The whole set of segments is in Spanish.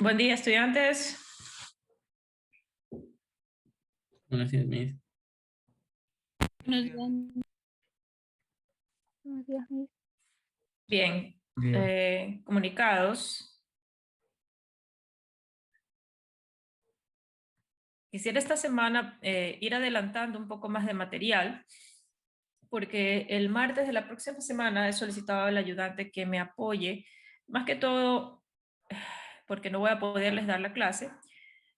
Buen día, estudiantes. Buenos días, Miss. Buenos días. Buenos días, Miss. Bien, Bien. comunicados. Quisiera esta semana ir adelantando un poco más de material, porque el martes de la próxima semana he solicitado al ayudante que me apoye, más que todo, porque no voy a poderles dar la clase,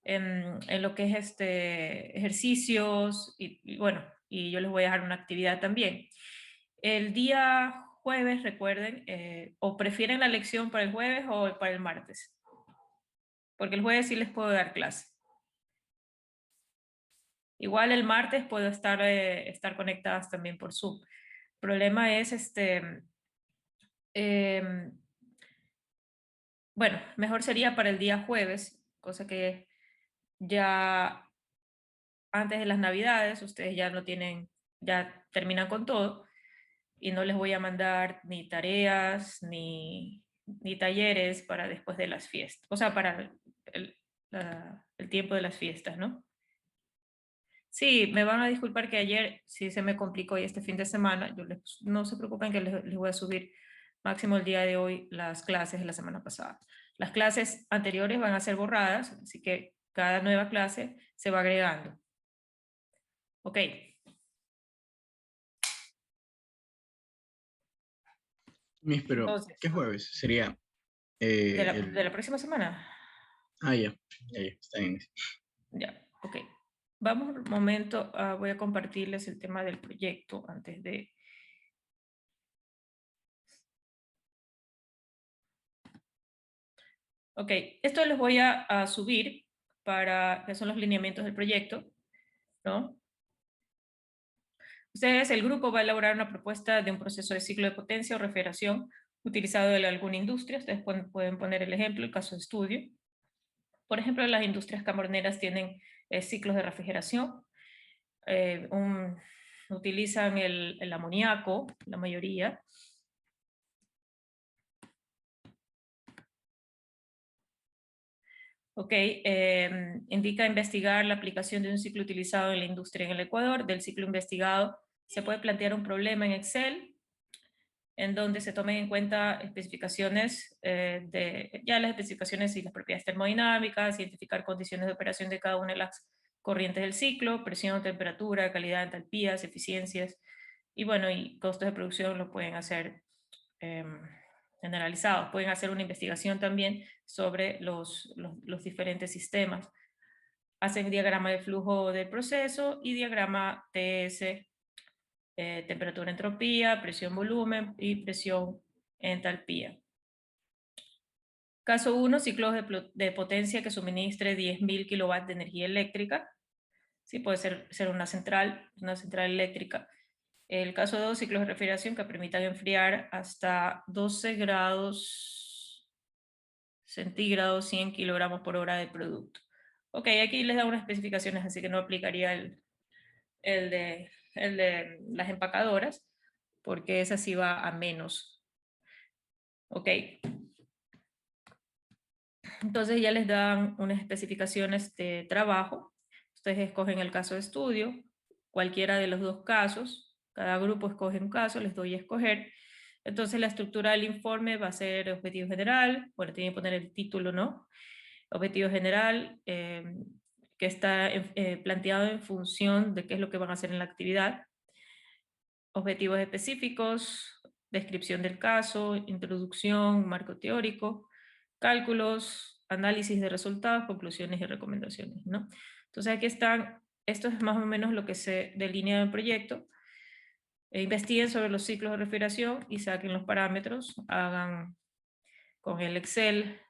en lo que es ejercicios y bueno, y yo les voy a dejar una actividad también. El día jueves, recuerden, o prefieren la lección para el jueves o para el martes, porque el jueves sí les puedo dar clase. Igual el martes puedo estar conectadas también por Zoom. El problema es bueno, mejor sería para el día jueves, cosa que ya antes de las Navidades ustedes ya no tienen, ya terminan con todo y no les voy a mandar ni tareas ni talleres para después de las fiestas, o sea, para el tiempo de las fiestas, ¿no? Sí, me van a disculpar que ayer sí se me complicó y este fin de semana, no se preocupen que les voy a subir máximo el día de hoy las clases de la semana pasada. Las clases anteriores van a ser borradas, así que cada nueva clase se va agregando. Ok. Miss, pero Entonces, ¿qué jueves? Sería de la próxima semana. ya, está bien. Ya, ok. Vamos un momento, voy a compartirles el tema del proyecto antes de... Ok, esto les voy a subir para que son los lineamientos del proyecto, ¿no? Ustedes, el grupo va a elaborar una propuesta de un proceso de ciclo de potencia o refrigeración utilizado en alguna industria. Ustedes pueden poner el ejemplo, el caso de estudio. Por ejemplo, las industrias camaroneras tienen ciclos de refrigeración. eh, un- Utilizan el amoníaco, la mayoría. Ok, indica investigar la aplicación de un ciclo utilizado en la industria en el Ecuador. Del ciclo investigado se puede plantear un problema en Excel en donde se tomen en cuenta especificaciones ya las especificaciones y las propiedades termodinámicas, identificar condiciones de operación de cada una de las corrientes del ciclo, presión, temperatura, calidad, entalpías, eficiencias, y bueno, y costos de producción lo pueden hacer eh, generalizados. Pueden hacer una investigación también sobre los diferentes sistemas. Hacen diagrama de flujo del proceso y diagrama TS, temperatura, entropía, presión, volumen y presión, entalpía. Caso 1, ciclos de potencia que suministre 10.000 kilowatts de energía eléctrica. Sí, puede ser una central eléctrica. El caso 2, ciclos de refrigeración que permitan enfriar hasta 12 grados centígrados, 100 kilogramos por hora de producto. Ok, aquí les da unas especificaciones, así que no aplicaría el de las empacadoras, porque esa sí va a menos. Ok. Entonces ya les dan unas especificaciones de trabajo. Ustedes escogen el caso de estudio, cualquiera de los dos casos. Cada grupo escoge un caso, les doy a escoger. Entonces la estructura del informe va a ser objetivo general. Bueno, tienen que poner el título, ¿no? Objetivo general, que está planteado en función de qué es lo que van a hacer en la actividad. Objetivos específicos, descripción del caso, introducción, marco teórico, cálculos, análisis de resultados, conclusiones y recomendaciones, ¿no? Entonces aquí están, esto es más o menos lo que se delinea en el proyecto. Investiguen sobre los ciclos de refrigeración y saquen los parámetros, hagan con el Excel,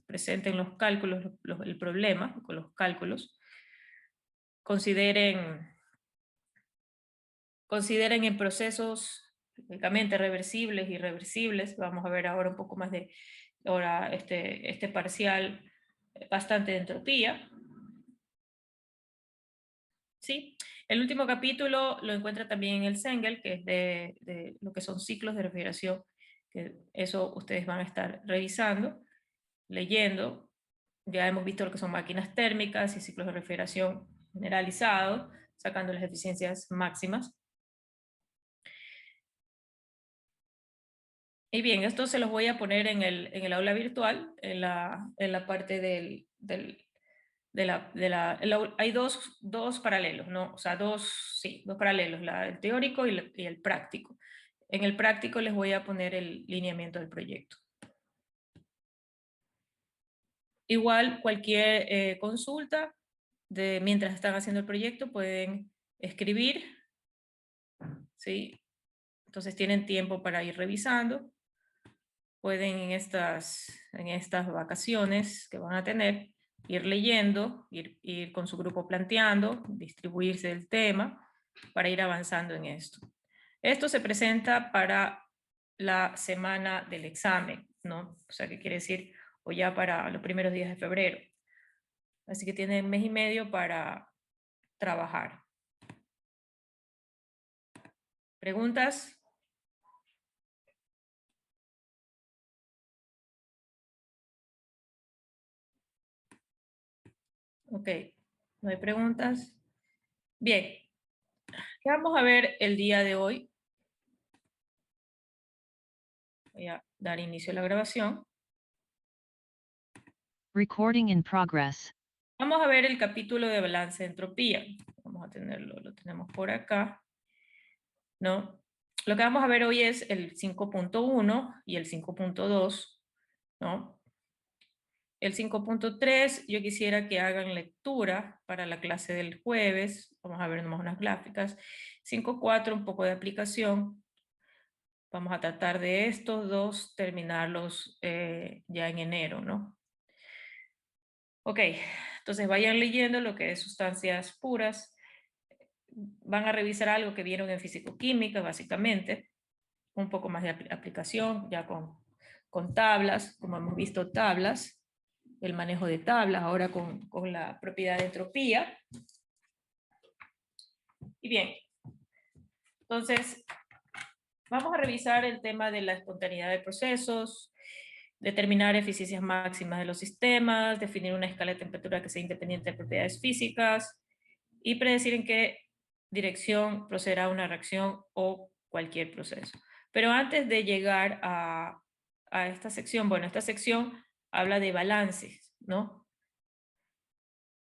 presenten los cálculos, el problema con los cálculos, consideren en procesos técnicamente reversibles y irreversibles. Vamos a ver ahora un poco más de ahora este parcial bastante de entropía. ¿Sí? El último capítulo lo encuentra también en el Sengel, que es de lo que son ciclos de refrigeración que eso ustedes van a estar revisando, leyendo. Ya hemos visto lo que son máquinas térmicas y ciclos de refrigeración generalizados, sacando las eficiencias máximas. Y bien, esto se los voy a poner en el aula virtual, en la parte hay dos paralelos, ¿no? O sea, dos paralelos, el teórico y el práctico. En el práctico les voy a poner el lineamiento del proyecto. Igual, cualquier consulta mientras están haciendo el proyecto pueden escribir, ¿sí? Entonces tienen tiempo para ir revisando. Pueden en estas vacaciones que van a tener, ir leyendo, ir con su grupo planteando, distribuirse el tema para ir avanzando en esto. Esto se presenta para la semana del examen, ¿no? O sea, ¿qué quiere decir? O ya para los primeros días de febrero. Así que tienen mes y medio para trabajar. ¿Preguntas? Ok, no hay preguntas. Bien, ¿qué vamos a ver el día de hoy? Voy a dar inicio a la grabación. Recording in progress. Vamos a ver el capítulo de balance de entropía. Vamos a tenerlo, lo tenemos por acá, ¿no? Lo que vamos a ver hoy es el 5.1 y el 5.2, ¿no? El 5.3 yo quisiera que hagan lectura para la clase del jueves. Vamos a ver nomás unas gráficas. 5.4 un poco de aplicación. Vamos a tratar de estos dos terminarlos ya en enero, ¿no? Ok, entonces vayan leyendo lo que es sustancias puras. Van a revisar algo que vieron en físico-química, básicamente. Un poco más de aplicación, ya con tablas, como hemos visto tablas, el manejo de tablas, ahora con la propiedad de entropía. Y bien, entonces vamos a revisar el tema de la espontaneidad de procesos, determinar eficiencias máximas de los sistemas, definir una escala de temperatura que sea independiente de propiedades físicas y predecir en qué dirección procederá una reacción o cualquier proceso. Pero antes de llegar a esta sección, bueno, esta sección habla de balances, ¿no?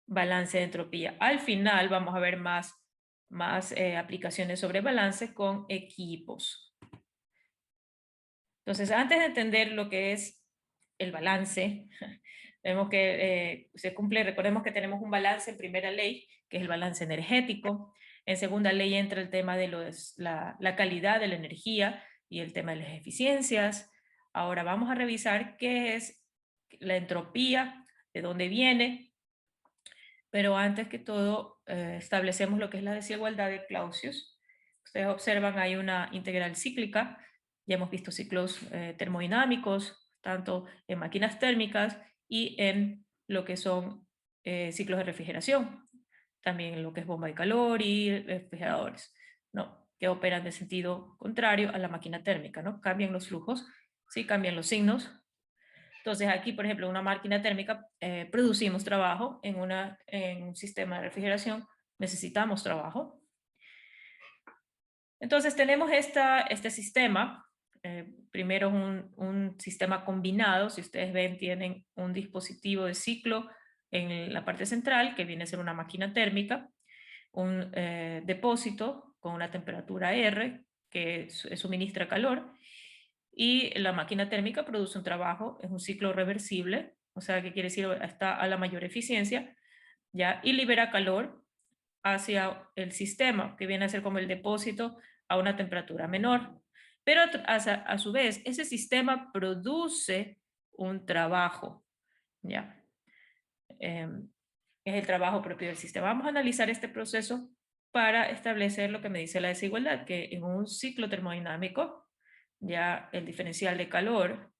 Balance de entropía. Al final vamos a ver más aplicaciones sobre balance con equipos. Entonces, antes de entender lo que es el balance, vemos que se cumple, recordemos que tenemos un balance en primera ley, que es el balance energético. En segunda ley entra el tema de la calidad de la energía y el tema de las eficiencias. Ahora vamos a revisar qué es la entropía, de dónde viene, pero antes que todo establecemos lo que es la desigualdad de Clausius. Ustedes observan, hay una integral cíclica. Ya hemos visto ciclos termodinámicos, tanto en máquinas térmicas y en lo que son ciclos de refrigeración, también en lo que es bomba de calor y refrigeradores, ¿no? Que operan de sentido contrario a la máquina térmica, ¿no? Cambian los flujos, sí, cambian los signos. Entonces aquí, por ejemplo, en una máquina térmica producimos trabajo, en un sistema de refrigeración necesitamos trabajo. Entonces tenemos este sistema, primero un sistema combinado. Si ustedes ven, tienen un dispositivo de ciclo en la parte central, que viene a ser una máquina térmica, un depósito con una temperatura R que suministra calor, y la máquina térmica produce un trabajo, es un ciclo reversible, o sea, que quiere decir está a la mayor eficiencia, ¿ya? Y libera calor hacia el sistema, que viene a ser como el depósito a una temperatura menor. Pero a su vez, ese sistema produce un trabajo, ¿ya? Es el trabajo propio del sistema. Vamos a analizar este proceso para establecer lo que me dice la desigualdad, que en un ciclo termodinámico, ya el diferencial de calor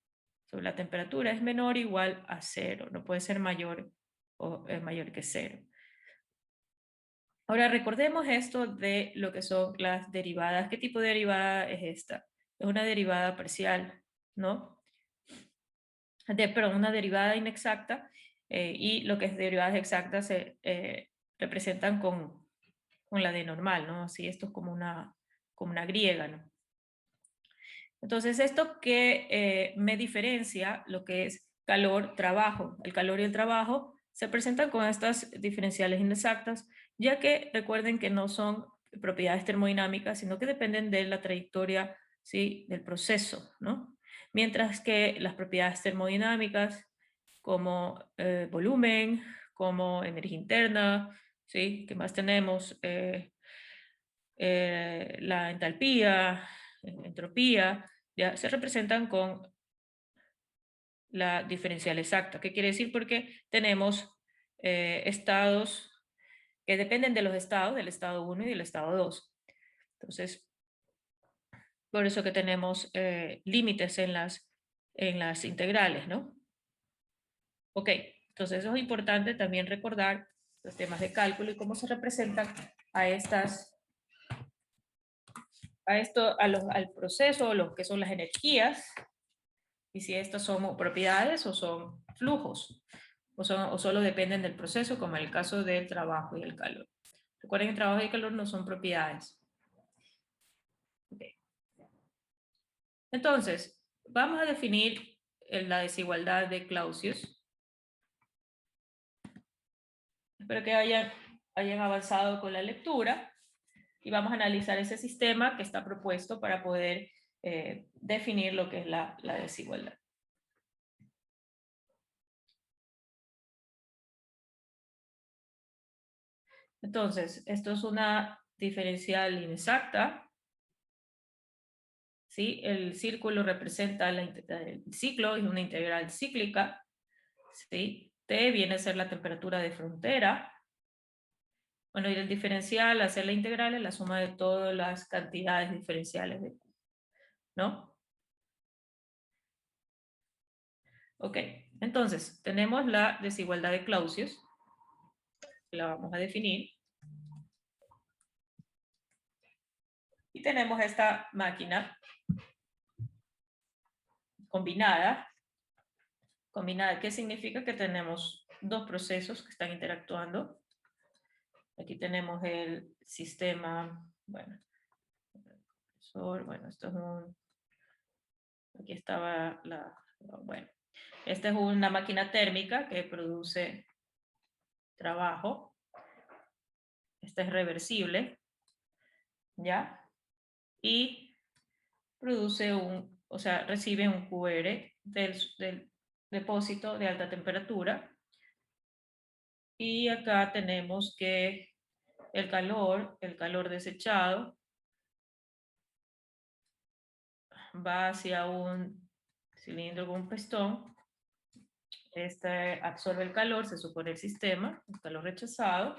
sobre la temperatura es menor o igual a cero, no puede ser mayor o mayor que cero. Ahora recordemos esto de lo que son las derivadas. ¿Qué tipo de derivada es esta? Es una derivada parcial, ¿no? Perdón, una derivada inexacta, y lo que es derivadas exactas se representan con la D normal, ¿no? Así esto es como una griega, ¿no? Entonces, esto que me diferencia lo que es calor, trabajo. El calor y el trabajo se presentan con estas diferenciales inexactas, ya que recuerden que no son propiedades termodinámicas, sino que dependen de la trayectoria, ¿sí?, del proceso, ¿no? Mientras que las propiedades termodinámicas, como volumen, como energía interna, ¿sí?, ¿qué más tenemos? La entalpía, entropía, ya se representan con la diferencial exacta. ¿Qué quiere decir? Porque tenemos estados que dependen de los estados, del estado 1 y del estado 2. Entonces, por eso que tenemos límites en las integrales, ¿no? Ok, entonces eso es importante también recordar los temas de cálculo y cómo se representan al proceso, lo que son las energías, y si estas son propiedades o son flujos, o solo dependen del proceso, como en el caso del trabajo y el calor. Recuerden que el trabajo y el calor no son propiedades. Okay. Entonces, vamos a definir la desigualdad de Clausius. Espero que hayan avanzado con la lectura y vamos a analizar ese sistema que está propuesto para poder definir lo que es la desigualdad. Entonces, esto es una diferencial inexacta. ¿Sí? El círculo representa el ciclo, es una integral cíclica. ¿Sí? T viene a ser la temperatura de frontera. Bueno, y el diferencial, hacer la integral, es la suma de todas las cantidades diferenciales de Q, ¿no? Ok, entonces, tenemos la desigualdad de Clausius, que la vamos a definir. Y tenemos esta máquina combinada. Combinada, ¿qué significa? Que tenemos dos procesos que están interactuando. Aquí tenemos el sistema, bueno, esto es aquí estaba bueno, esta es una máquina térmica que produce trabajo. Esta es reversible, ¿ya? Y produce recibe un QR del depósito de alta temperatura. Y acá tenemos que el calor desechado va hacia un cilindro con un pistón. Este absorbe el calor, se supone el sistema, el calor rechazado,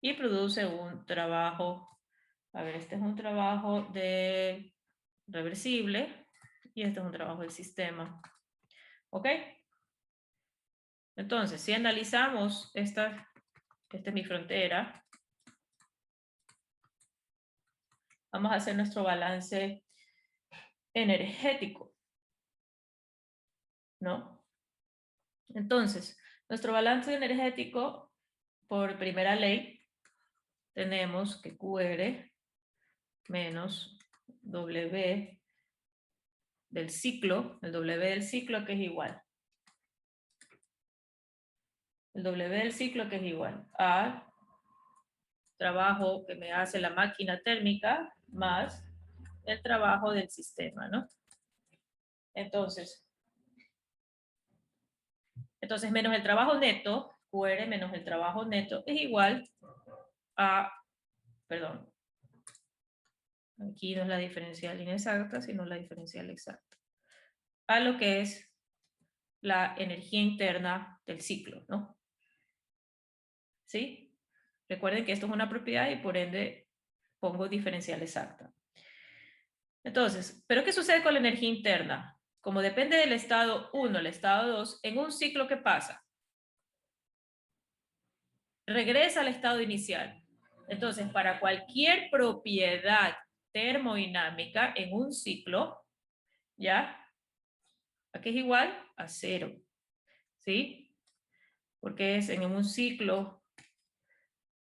y produce un trabajo. A ver, este es un trabajo de reversible y este es un trabajo del sistema. ¿Ok? Entonces, si analizamos esta es mi frontera, vamos a hacer nuestro balance energético, ¿no? Entonces, nuestro balance energético, por primera ley, tenemos que QR menos W del ciclo, el W del ciclo que es igual. El W del ciclo que es igual a trabajo que me hace la máquina térmica más el trabajo del sistema, ¿no? Entonces menos el trabajo neto, QR menos el trabajo neto es igual a, perdón, aquí no es la diferencial inexacta, sino la diferencial exacta, a lo que es la energía interna del ciclo, ¿no? ¿Sí? Recuerden que esto es una propiedad y por ende pongo diferencial exacta. Entonces, ¿pero qué sucede con la energía interna? Como depende del estado 1, el estado 2, en un ciclo, ¿qué pasa? Regresa al estado inicial. Entonces, para cualquier propiedad termodinámica en un ciclo, ¿ya? Aquí es igual a 0. ¿Sí? Porque es en un ciclo,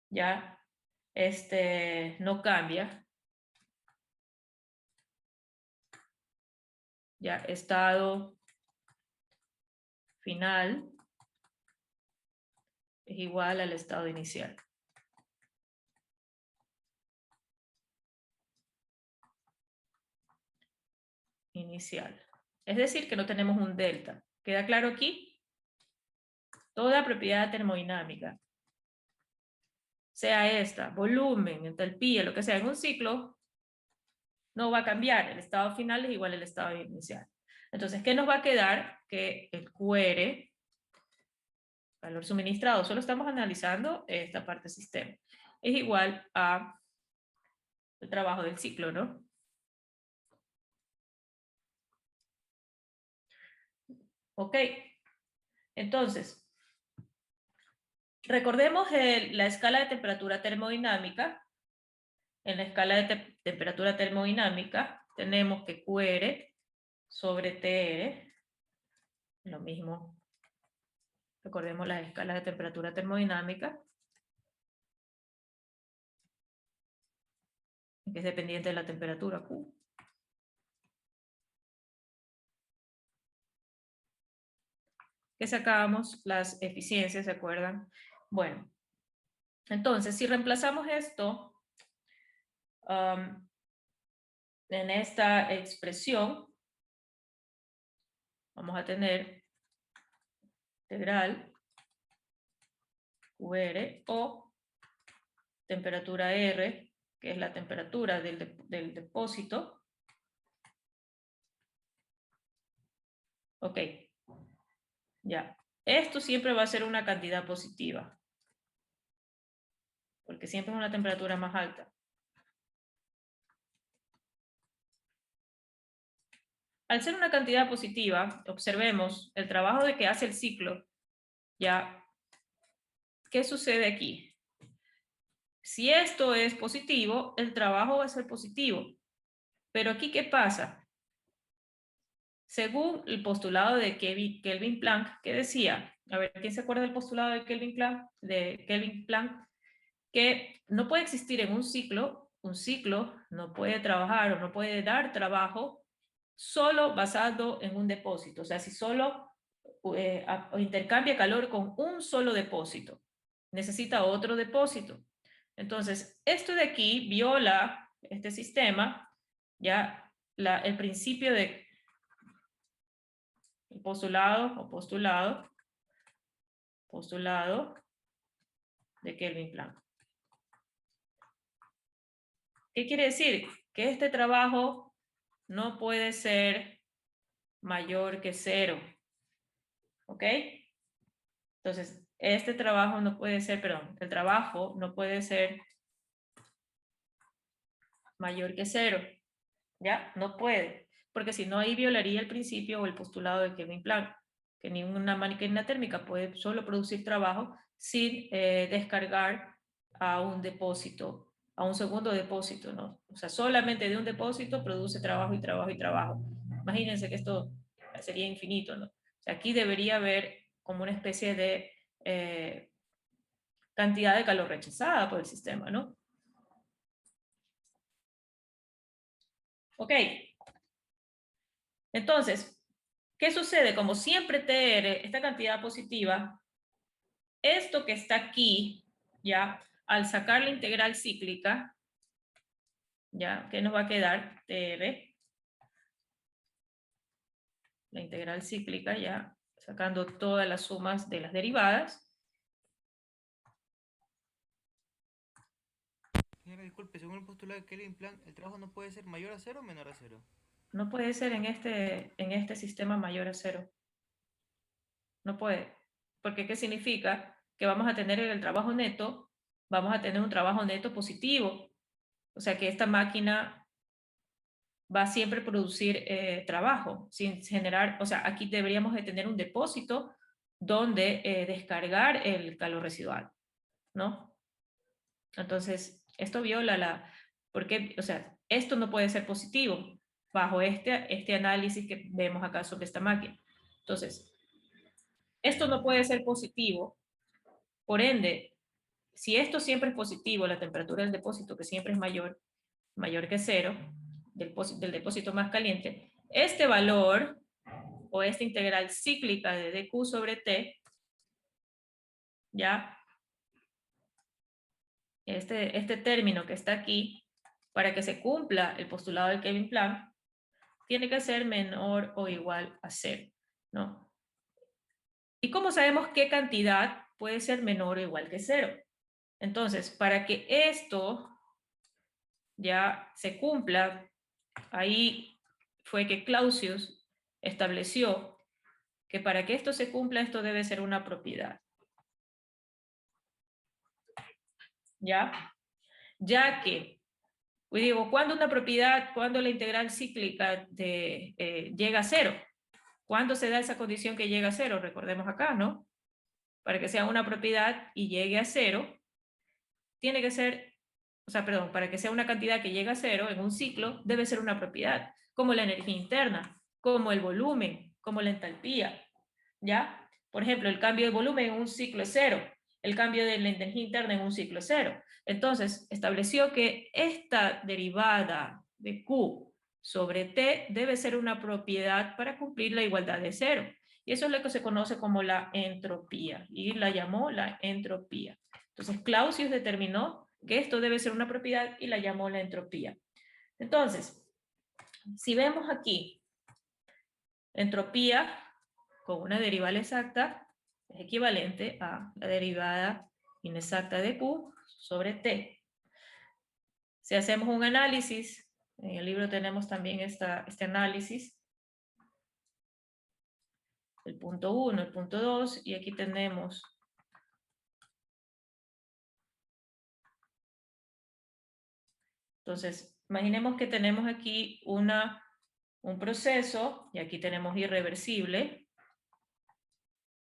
ya, no cambia. Ya, estado final es igual al estado inicial. Inicial. Es decir, que no tenemos un delta. ¿Queda claro aquí? Toda propiedad termodinámica, sea esta, volumen, entalpía, lo que sea, en un ciclo, no va a cambiar. El estado final es igual al estado inicial. Entonces, ¿qué nos va a quedar? Que el QR, valor suministrado, solo estamos analizando esta parte sistema, es igual a el trabajo del ciclo, ¿no? Ok, entonces, recordemos la escala de temperatura termodinámica. En la escala de temperatura termodinámica tenemos que QR sobre TR, lo mismo, recordemos las escalas de temperatura termodinámica, que es dependiente de la temperatura Q. Que sacábamos las eficiencias, ¿se acuerdan? Bueno, entonces si reemplazamos esto en esta expresión, vamos a tener integral QR o temperatura R, que es la temperatura del depósito. Ok, ya. Esto siempre va a ser una cantidad positiva, porque siempre es una temperatura más alta. Al ser una cantidad positiva, observemos el trabajo de que hace el ciclo. Ya, ¿qué sucede aquí? Si esto es positivo, el trabajo va a ser positivo. Pero aquí, ¿qué pasa? Según el postulado de Kelvin Planck, ¿qué decía? A ver, ¿quién se acuerda del postulado de Kelvin Planck? Que no puede existir en un ciclo no puede trabajar o no puede dar trabajo solo basado en un depósito. O sea, si solo intercambia calor con un solo depósito, necesita otro depósito. Entonces, esto de aquí viola este sistema, ya el principio de postulado de Kelvin Planck. ¿Qué quiere decir? Que este trabajo no puede ser mayor que 0. ¿Ok? Entonces, este trabajo no puede ser, perdón, el trabajo no puede ser mayor que 0. ¿Ya? No puede. Porque si no, ahí violaría el principio o el postulado de Kelvin Planck, que ninguna máquina térmica puede solo producir trabajo sin descargar a un depósito, a un segundo depósito, ¿no? O sea, solamente de un depósito produce trabajo y trabajo y trabajo. Imagínense que esto sería infinito, ¿no? O sea, aquí debería haber como una especie de cantidad de calor rechazada por el sistema, ¿no? Ok. Entonces, ¿qué sucede? Como siempre TR, esta cantidad positiva, esto que está aquí, ya, al sacar la integral cíclica, ya, ¿qué nos va a quedar? TR, la integral cíclica, ya, sacando todas las sumas de las derivadas. Señora, disculpe, según el postulado de Kelvin Planck, ¿el trabajo no puede ser mayor a 0 o menor a 0? No puede ser en este sistema mayor a 0. No puede. Porque ¿qué significa? Que vamos a tener en el trabajo neto, vamos a tener un trabajo neto positivo. O sea que esta máquina va a siempre producir trabajo, sin generar, o sea, aquí deberíamos de tener un depósito donde descargar el calor residual, ¿no? Entonces, esto viola porque, o sea, esto no puede ser positivo. bajo este análisis que vemos acá sobre esta máquina. Entonces, esto no puede ser positivo, por ende, si esto siempre es positivo, la temperatura del depósito que siempre es mayor que 0, del depósito más caliente, este valor o esta integral cíclica de dq sobre t, ya, este término que está aquí, para que se cumpla el postulado de Kelvin-Planck, tiene que ser menor o igual a 0, ¿no? ¿Y cómo sabemos qué cantidad puede ser menor o igual que 0? Entonces, para que esto ya se cumpla, ahí fue que Clausius estableció que para que esto se cumpla, esto debe ser una propiedad. ¿Ya? Ya que, pues digo, cuando una propiedad, cuando la integral cíclica llega a 0, ¿cuándo se da esa condición que llega a 0? Recordemos acá, ¿no? Para que sea una propiedad y llegue a 0, tiene que ser, o sea, perdón, para que sea una cantidad que llega a 0 en un ciclo, debe ser una propiedad, como la energía interna, como el volumen, como la entalpía, ¿ya? Por ejemplo, el cambio de volumen en un ciclo es 0, el cambio de la energía interna en un ciclo es 0. Entonces, estableció que esta derivada de Q sobre T debe ser una propiedad para cumplir la igualdad de 0. Y eso es lo que se conoce como la entropía, y la llamó la entropía. Entonces, Clausius determinó que esto debe ser una propiedad y la llamó la entropía. Entonces, si vemos aquí, entropía con una derivada exacta es equivalente a la derivada inexacta de Q sobre T. Si hacemos un análisis, en el libro tenemos también este análisis, el punto 1, el punto 2, y aquí tenemos entonces, imaginemos que tenemos aquí un proceso, y aquí tenemos irreversible,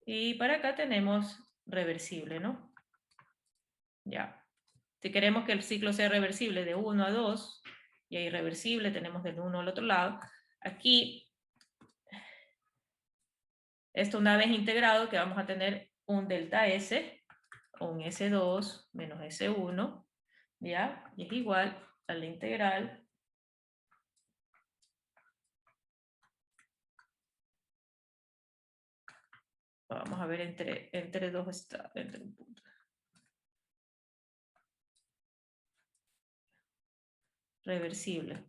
y para acá tenemos reversible, ¿no? Ya. Si queremos que el ciclo sea reversible de 1 a 2, y irreversible tenemos del 1 al otro lado, aquí, esto una vez integrado, que vamos a tener un delta S, o un S2 menos S1, ¿ya? Y es igual a la integral vamos a ver entre dos estados, entre un punto. Reversible.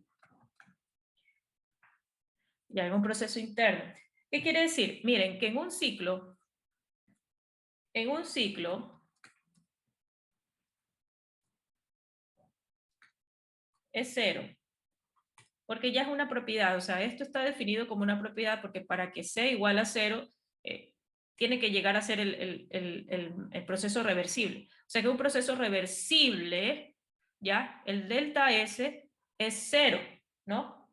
Ya en un proceso interno. ¿Qué quiere decir? Miren, que en un ciclo es 0. Porque ya es una propiedad, o sea, esto está definido como una propiedad porque para que sea igual a 0, tiene que llegar a ser el proceso reversible. O sea que un proceso reversible, ¿ya? El delta S es 0, ¿no?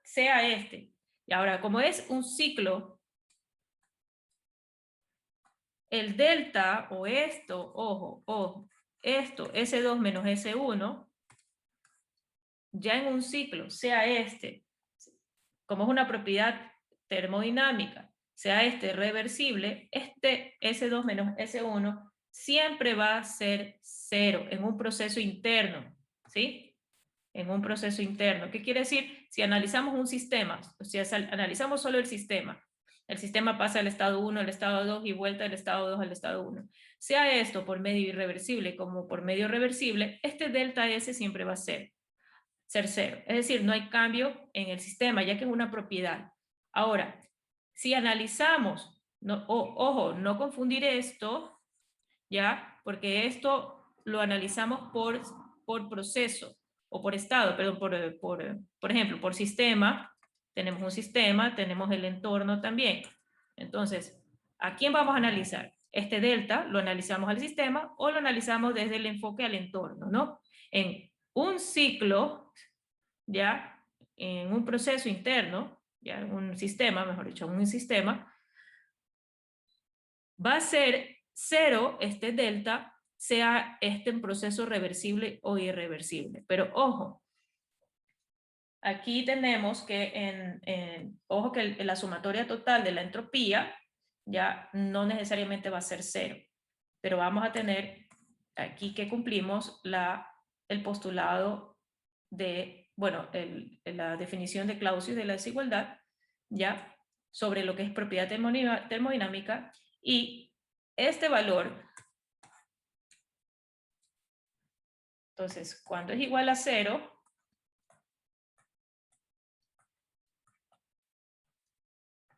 Sea este. Y ahora, como es un ciclo, el delta o esto, ojo, esto, S2 menos S1, ya en un ciclo, sea este, como es una propiedad termodinámica, sea este reversible, este S2 menos S1 siempre va a ser 0 en un proceso interno, ¿sí? En un proceso interno. ¿Qué quiere decir? Si analizamos un sistema, o sea, analizamos solo el sistema pasa del estado 1 al estado 2 y vuelta del estado 2 al estado 1. Sea esto por medio irreversible como por medio reversible, este delta S siempre va a ser 0. Es decir, no hay cambio en el sistema, ya que es una propiedad. Ahora, si analizamos, ojo, no confundir esto, ¿ya? Porque esto lo analizamos por proceso, o por estado, perdón, por ejemplo, por sistema, tenemos un sistema, tenemos el entorno también. Entonces, ¿a quién vamos a analizar? Este delta lo analizamos al sistema o lo analizamos desde el enfoque al entorno, ¿no? En un ciclo, ¿ya? En un proceso interno, ¿ya? En un sistema, mejor dicho, un sistema, va a ser 0 este delta, sea este en proceso reversible o irreversible. Pero ojo, aquí tenemos que, ojo que la sumatoria total de la entropía ya no necesariamente va a ser 0, pero vamos a tener aquí que cumplimos el postulado de, bueno, la definición de Clausius de la desigualdad, ya, sobre lo que es propiedad termodinámica, y este valor, entonces, cuando es igual a 0,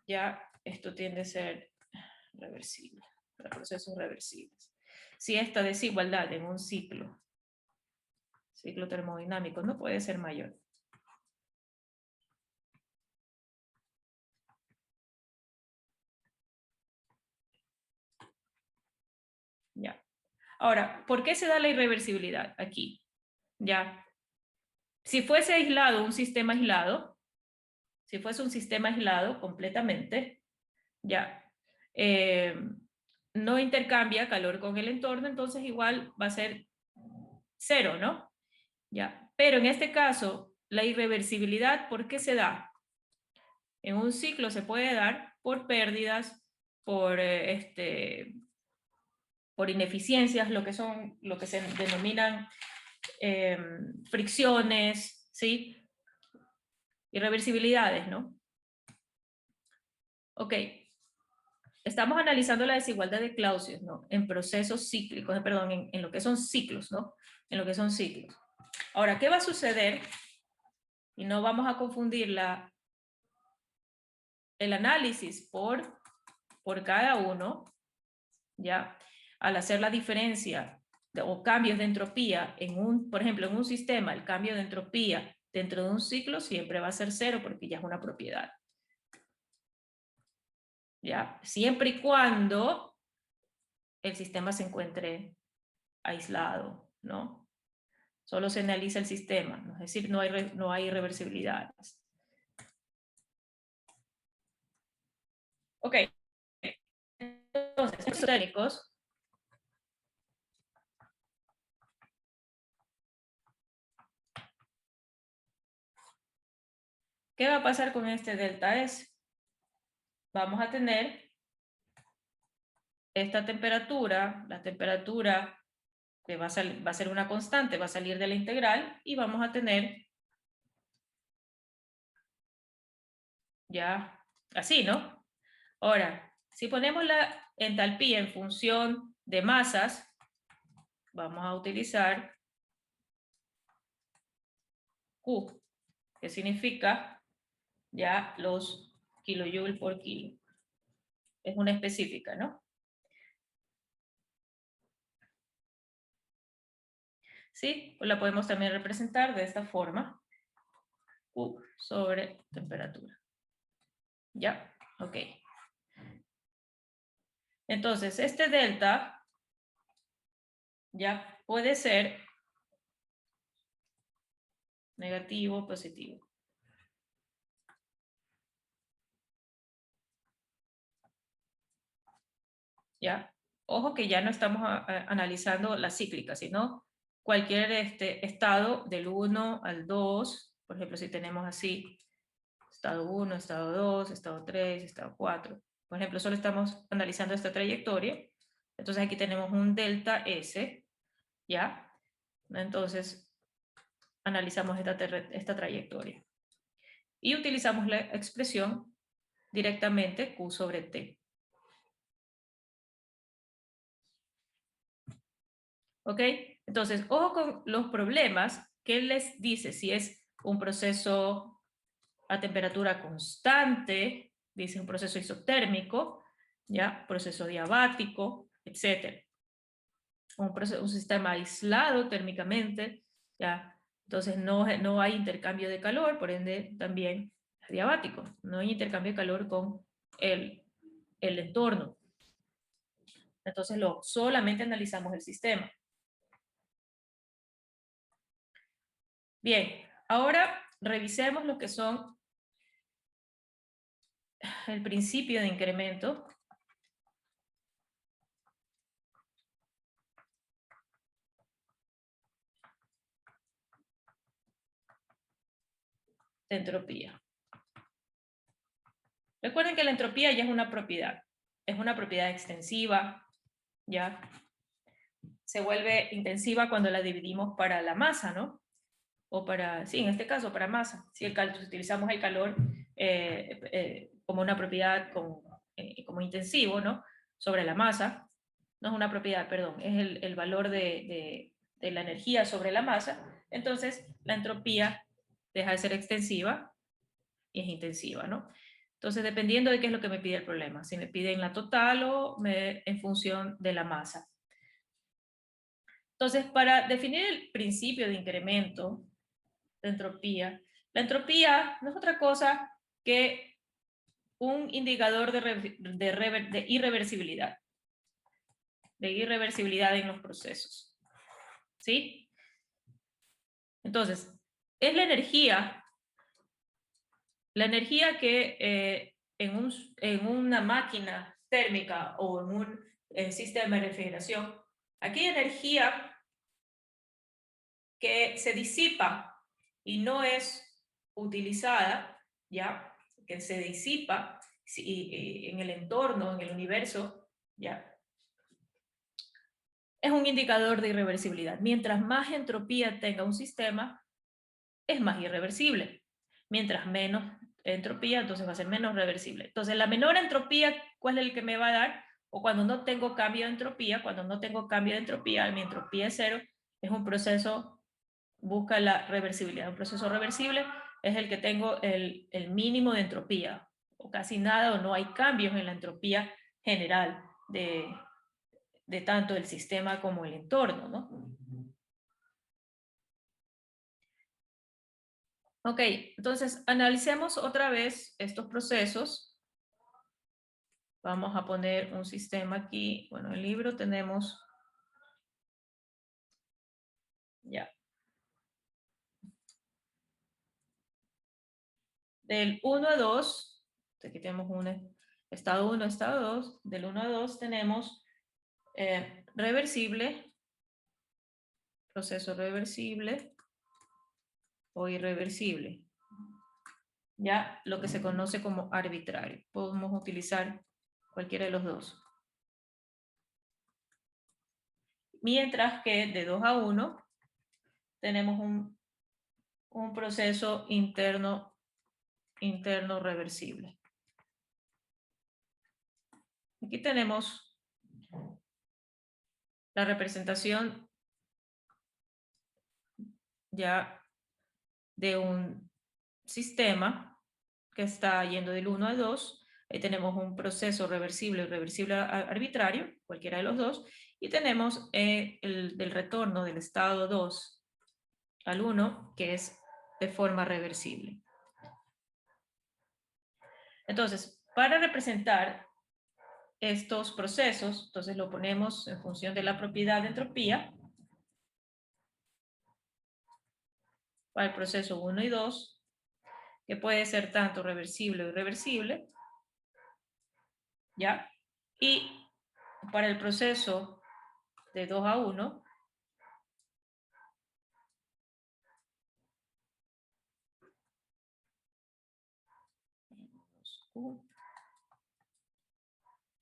ya esto tiende a ser reversible, para procesos reversibles. Si esta desigualdad en un ciclo termodinámico no puede ser mayor. Ya. Ahora, ¿por qué se da la irreversibilidad aquí? Ya. Si fuese aislado, un sistema aislado, si fuese un sistema aislado completamente, ya, no intercambia calor con el entorno, entonces igual va a ser 0, ¿no? Ya. Pero en este caso, la irreversibilidad, ¿por qué se da? En un ciclo se puede dar por pérdidas, por, por ineficiencias, lo que se denominan fricciones, ¿sí? Irreversibilidades, ¿no? Ok. Estamos analizando la desigualdad de Clausius, ¿no? En procesos cíclicos, perdón, en lo que son ciclos, ¿no? En lo que son ciclos. Ahora, ¿qué va a suceder? Y no vamos a confundir el análisis por cada uno, ¿ya? Al hacer la diferencia o cambios de entropía por ejemplo, en un sistema, el cambio de entropía dentro de un ciclo siempre va a ser 0 porque ya es una propiedad. ¿Ya? Siempre y cuando el sistema se encuentre aislado, ¿no? Solo se analiza el sistema, ¿no? Es decir, no hay irreversibilidades. Ok. Entonces, los técnicos. ¿Qué va a pasar con este delta S? Vamos a tener esta temperatura, la temperatura que va a ser una constante, va a salir de la integral, y vamos a tener ya así, ¿no? Ahora, si ponemos la entalpía en función de masas, vamos a utilizar Q, que significa ya los kilojoules por kilo. Es una específica, ¿no? ¿Sí? Pues la podemos también representar de esta forma. Q sobre temperatura. ¿Ya? Ok. Entonces, este delta ya puede ser negativo o positivo. ¿Ya? Ojo que ya no estamos analizando la cíclica, sino cualquier estado del 1 al 2, por ejemplo, si tenemos así, estado 1, estado 2, estado 3, estado 4. Por ejemplo, solo estamos analizando esta trayectoria. Entonces aquí tenemos un delta S, ¿ya? Entonces, analizamos esta trayectoria. Y utilizamos la expresión directamente Q sobre T. ¿Ok? Entonces, ojo con los problemas que les dice si es un proceso a temperatura constante, dice un proceso isotérmico, ¿ya? Proceso diabático, etc. Un sistema aislado térmicamente, ¿ya? Entonces no hay intercambio de calor, por ende también es diabático. No hay intercambio de calor con el entorno. Entonces solamente analizamos el sistema. Bien, ahora revisemos lo que son el principio de incremento. de entropía. Recuerden que la entropía ya es una propiedad extensiva, ¿ya? Se vuelve intensiva cuando la dividimos para la masa, ¿no? O para, sí, en este caso para masa. Si utilizamos el calor como una propiedad como intensivo, ¿no? Sobre la masa, no es una propiedad, perdón, es el valor de la energía sobre la masa, entonces la entropía deja de ser extensiva y es intensiva, ¿no? Entonces, dependiendo de qué es lo que me pide el problema, si me piden la total o en función de la masa. Entonces, para definir el principio de incremento de entropía, la entropía no es otra cosa que un indicador de irreversibilidad en los procesos. ¿Sí? Entonces, es la energía que en una máquina térmica o en un sistema de refrigeración, aquí hay energía que se disipa y no es utilizada, ¿ya? Que se disipa en el entorno, en el universo, ¿ya? Es un indicador de irreversibilidad. Mientras más entropía tenga un sistema, es más irreversible. Mientras menos entropía, entonces va a ser menos reversible. Entonces, la menor entropía, ¿cuál es el que me va a dar? O cuando no tengo cambio de entropía, mi entropía es cero, es un proceso, busca la reversibilidad. Un proceso reversible es el que tengo el mínimo de entropía, o casi nada, o no hay cambios en la entropía general de tanto el sistema como el entorno, ¿no? Ok, entonces analicemos otra vez estos procesos. Vamos a poner un sistema aquí. Bueno, en el libro tenemos... Ya. Del 1 a 2, aquí tenemos un estado 1, estado 2. Del 1 a 2 tenemos reversible, proceso reversible o irreversible. Ya, lo que se conoce como arbitrario. Podemos utilizar cualquiera de los dos. Mientras que de 2 a 1 tenemos un proceso interno reversible. Aquí tenemos la representación ya de un sistema que está yendo del 1 al 2. Ahí tenemos un proceso reversible y reversible arbitrario, cualquiera de los dos, y tenemos el del retorno del estado 2 al 1, que es de forma reversible. Entonces, para representar estos procesos, entonces lo ponemos en función de la propiedad de entropía para el proceso 1 y 2, que puede ser tanto reversible o irreversible, ¿ya? Y para el proceso de 2 a 1,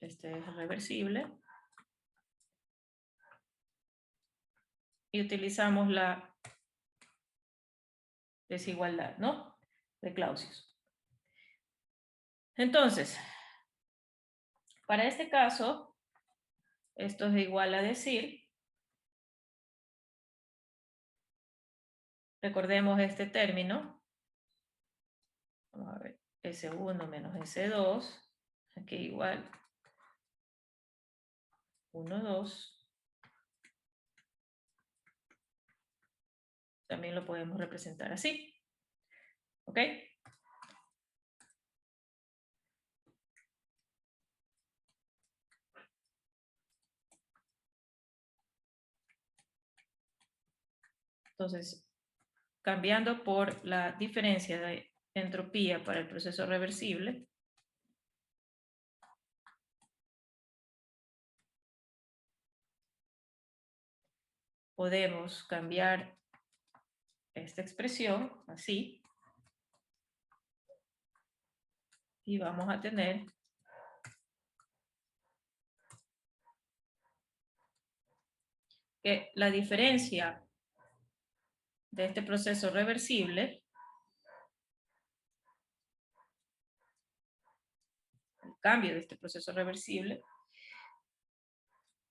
este es reversible, y utilizamos la desigualdad, ¿no? De Clausius. Entonces, para este caso, esto es igual a decir, recordemos este término, vamos a ver, S1 menos S2, aquí igual, 1, 2, también lo podemos representar así, ¿ok? Entonces, cambiando por la diferencia de entropía para el proceso reversible, podemos cambiar esta expresión así, Y vamos a tener que la diferencia de este proceso reversible, el cambio de este proceso reversible,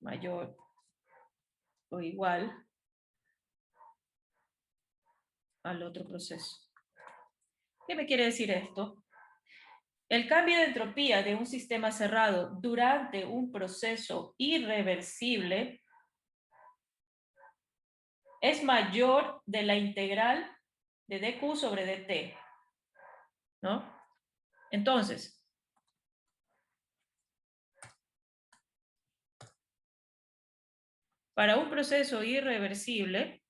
mayor o igual al otro proceso. ¿Qué me quiere decir esto? El cambio de entropía de un sistema cerrado durante un proceso irreversible es mayor de la integral de dq sobre dt, ¿no? Entonces, para un proceso irreversible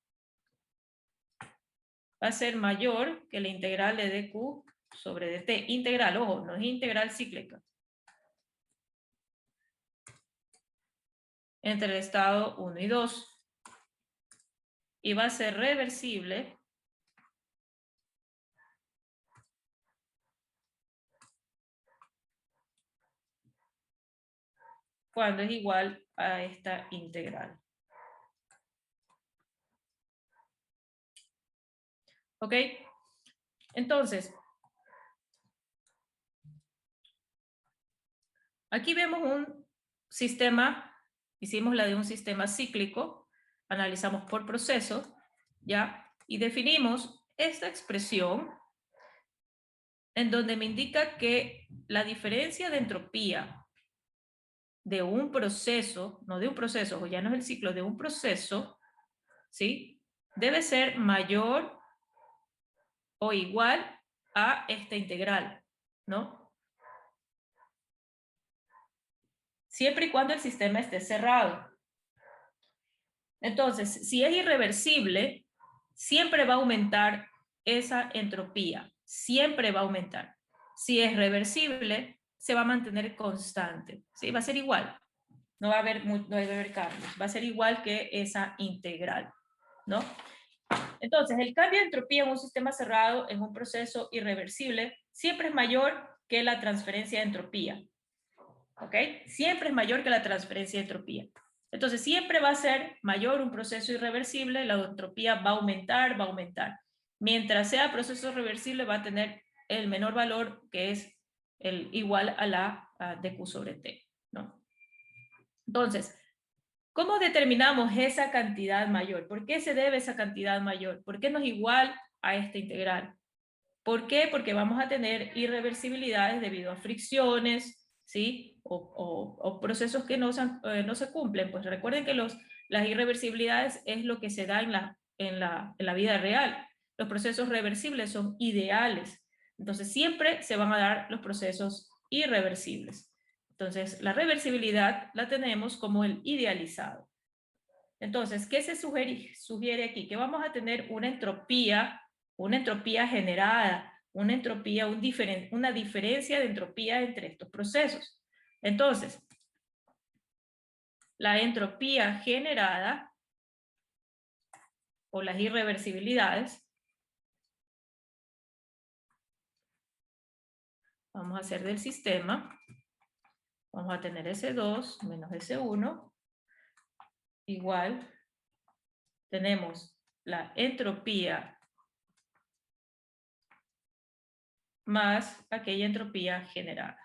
va a ser mayor que la integral de dq sobre dt. Integral, ojo, no es integral cíclica. Entre el estado 1 y 2. Y va a ser reversible cuando es igual a esta integral. ¿Ok? Entonces, aquí vemos un sistema, hicimos la de un sistema cíclico, analizamos por proceso, ¿ya? Y definimos esta expresión en donde me indica que la diferencia de entropía de un proceso, no de un proceso, o ya no es el ciclo, de un proceso, ¿sí? Debe ser mayor o igual a esta integral, ¿no? Siempre y cuando el sistema esté cerrado. Entonces, si es irreversible, siempre va a aumentar esa entropía, siempre va a aumentar. Si es reversible, se va a mantener constante, ¿sí? Va a ser igual, no va a haber cambios, va a ser igual que esa integral, ¿no? Entonces, el cambio de entropía en un sistema cerrado, en un proceso irreversible, siempre es mayor que la transferencia de entropía, ¿ok? Siempre es mayor que la transferencia de entropía. Entonces, siempre va a ser mayor un proceso irreversible, la entropía va a aumentar, va a aumentar. Mientras sea proceso reversible, va a tener el menor valor, que es el igual a la dq sobre t, ¿no? Entonces, ¿cómo determinamos esa cantidad mayor? ¿Por qué se debe esa cantidad mayor? ¿Por qué no es igual a esta integral? ¿Por qué? Porque vamos a tener irreversibilidades debido a fricciones, ¿sí? O procesos que no se cumplen. Pues recuerden que las irreversibilidades es lo que se da en la vida real. Los procesos reversibles son ideales. Entonces siempre se van a dar los procesos irreversibles. Entonces la reversibilidad la tenemos como el idealizado. Entonces, ¿qué se sugiere aquí? Que vamos a tener una entropía generada, una diferencia de entropía entre estos procesos. Entonces, la entropía generada o las irreversibilidades, vamos a hacer del sistema, vamos a tener S2 menos S1, igual, tenemos la entropía más aquella entropía generada.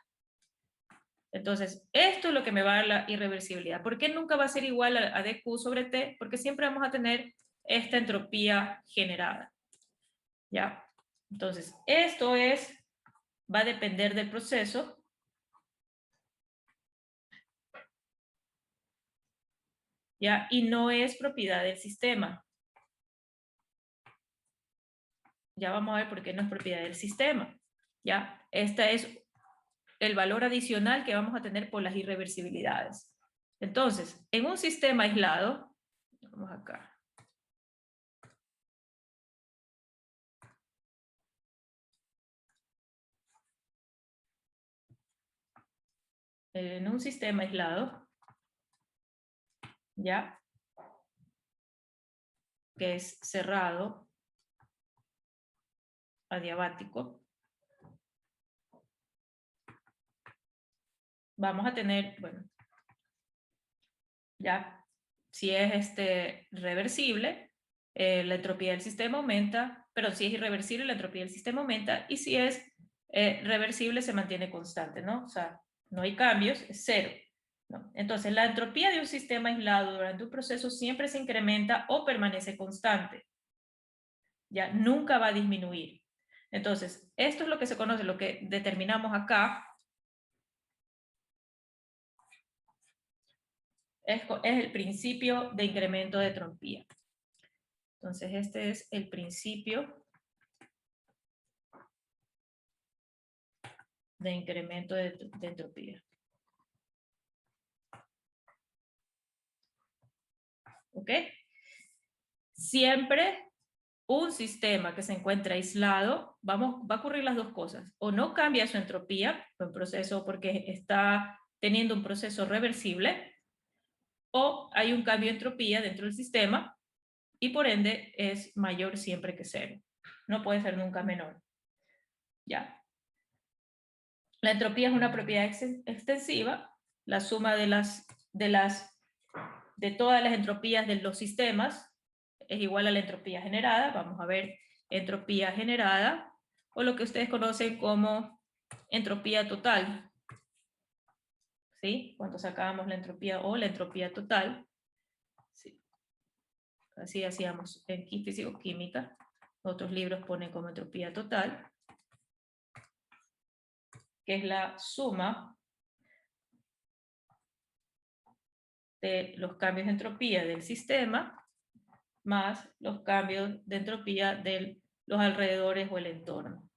Entonces, esto es lo que me va a dar la irreversibilidad. ¿Por qué nunca va a ser igual a dq sobre t? Porque siempre vamos a tener esta entropía generada. ¿Ya? Entonces, esto va a depender del proceso. ¿Ya? Y no es propiedad del sistema. Ya vamos a ver por qué no es propiedad del sistema. ¿Ya? Este es el valor adicional que vamos a tener por las irreversibilidades. Entonces, en un sistema aislado, vamos acá. En un sistema aislado, ¿ya? Que es cerrado, adiabático. vamos a tener, bueno, ya, si es reversible, la entropía del sistema aumenta, pero si es irreversible, la entropía del sistema aumenta, y si es reversible, se mantiene constante, ¿no? O sea, no hay cambios, es cero, ¿no? Entonces, la entropía de un sistema aislado durante un proceso siempre se incrementa o permanece constante. Ya, nunca va a disminuir. Entonces, esto es lo que se conoce, lo que determinamos acá, es el principio de incremento de entropía. Entonces, este es el principio de incremento de entropía. ¿Ok? Siempre un sistema que se encuentra aislado, va a ocurrir las dos cosas. O no cambia su entropía, un proceso porque está teniendo un proceso reversible, o hay un cambio de entropía dentro del sistema y por ende es mayor siempre que cero. No puede ser nunca menor. Ya. La entropía es una propiedad extensiva, la suma de todas las entropías de los sistemas es igual a la entropía generada. Vamos a ver entropía generada, o lo que ustedes conocen como entropía total. ¿Sí? Cuando sacábamos la entropía o la entropía total. Sí. Así hacíamos en físico-química. Otros libros ponen como entropía total, que es la suma de los cambios de entropía del sistema más los cambios de entropía de los alrededores o el entorno.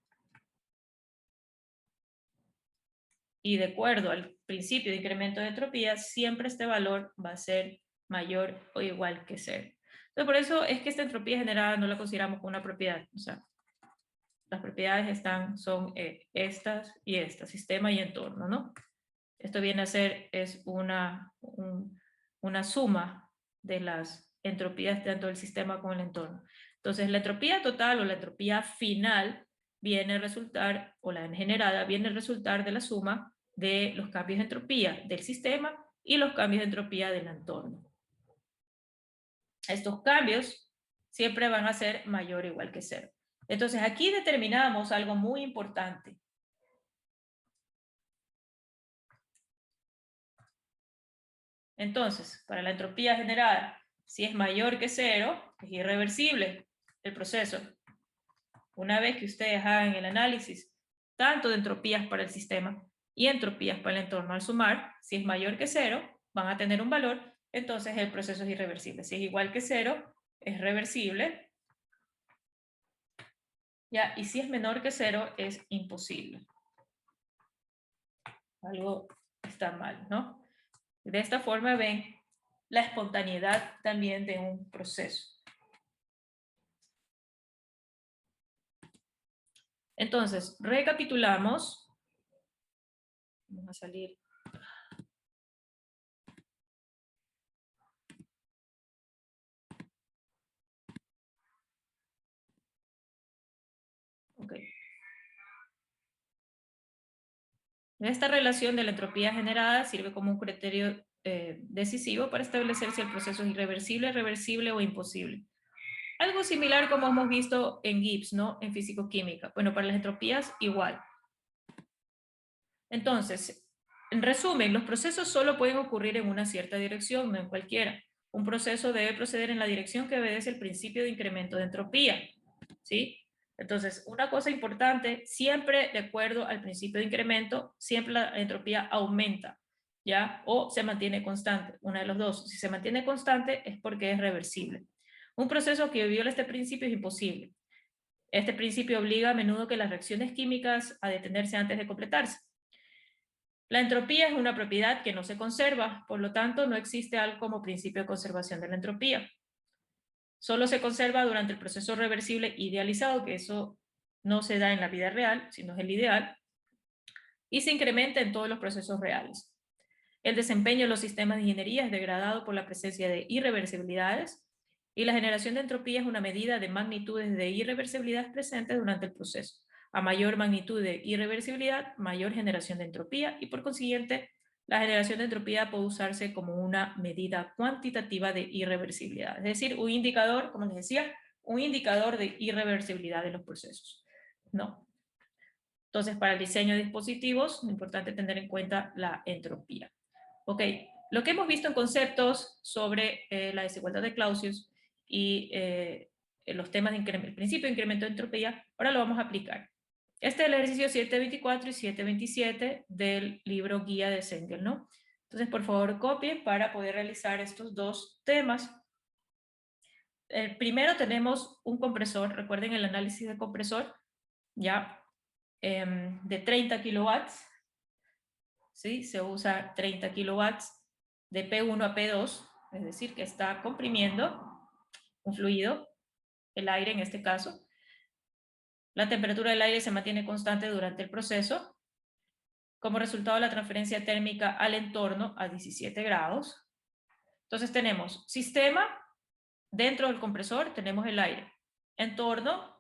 Y de acuerdo al principio de incremento de entropía, siempre este valor va a ser mayor o igual que cero. Entonces, por eso es que esta entropía generada no la consideramos como una propiedad. O sea, las propiedades son estas y estas, sistema y entorno, ¿no? Esto viene a ser una suma de las entropías tanto del sistema como el entorno. Entonces, la entropía total o la entropía final viene a resultar, o la generada viene a resultar de la suma de los cambios de entropía del sistema y los cambios de entropía del entorno. Estos cambios siempre van a ser mayor o igual que cero. Entonces, aquí determinamos algo muy importante. Entonces, para la entropía generada, si es mayor que cero, es irreversible el proceso. Una vez que ustedes hagan el análisis tanto de entropías para el sistema y entropías para el entorno, al sumar, si es mayor que cero, van a tener un valor, entonces el proceso es irreversible. Si es igual que cero, es reversible. ¿Ya? Y si es menor que cero, es imposible. Algo está mal, ¿no? De esta forma ven la espontaneidad también de un proceso. Entonces, recapitulamos. Vamos a salir. Ok. Esta relación de la entropía generada sirve como un criterio decisivo para establecer si el proceso es irreversible, reversible o imposible. Algo similar como hemos visto en Gibbs, ¿no? En físico-química. Bueno, para las entropías igual. Entonces, en resumen, los procesos solo pueden ocurrir en una cierta dirección, no en cualquiera. Un proceso debe proceder en la dirección que obedece el principio de incremento de entropía, ¿sí? Entonces, una cosa importante, siempre de acuerdo al principio de incremento, siempre la entropía aumenta, ¿ya? O se mantiene constante, una de los dos. Si se mantiene constante es porque es reversible. Un proceso que viola este principio es imposible. Este principio obliga a menudo que las reacciones químicas a detenerse antes de completarse. La entropía es una propiedad que no se conserva, por lo tanto no existe algo como principio de conservación de la entropía. Solo se conserva durante el proceso reversible idealizado, que eso no se da en la vida real, sino es el ideal, y se incrementa en todos los procesos reales. El desempeño de los sistemas de ingeniería es degradado por la presencia de irreversibilidades, y la generación de entropía es una medida de magnitudes de irreversibilidades presentes durante el proceso. A mayor magnitud de irreversibilidad, mayor generación de entropía y por consiguiente la generación de entropía puede usarse como una medida cuantitativa de irreversibilidad. Es decir, un indicador, como les decía, un indicador de irreversibilidad de los procesos, ¿no? Entonces, para el diseño de dispositivos, es importante tener en cuenta la entropía. Ok, lo que hemos visto en conceptos sobre la desigualdad de Clausius y los temas de el principio de incremento de entropía, ahora lo vamos a aplicar. Este es el ejercicio 724 y 727 del libro guía de Sengel, ¿no? Entonces, por favor, copien para poder realizar estos dos temas. Primero tenemos un compresor, recuerden el análisis de compresor, ya de 30 kilowatts, ¿sí? Se usa 30 kilowatts de P1 a P2, es decir, que está comprimiendo un fluido, el aire en este caso. La temperatura del aire se mantiene constante durante el proceso. Como resultado, la transferencia térmica al entorno a 17 grados. Entonces tenemos sistema, dentro del compresor tenemos el aire. Entorno,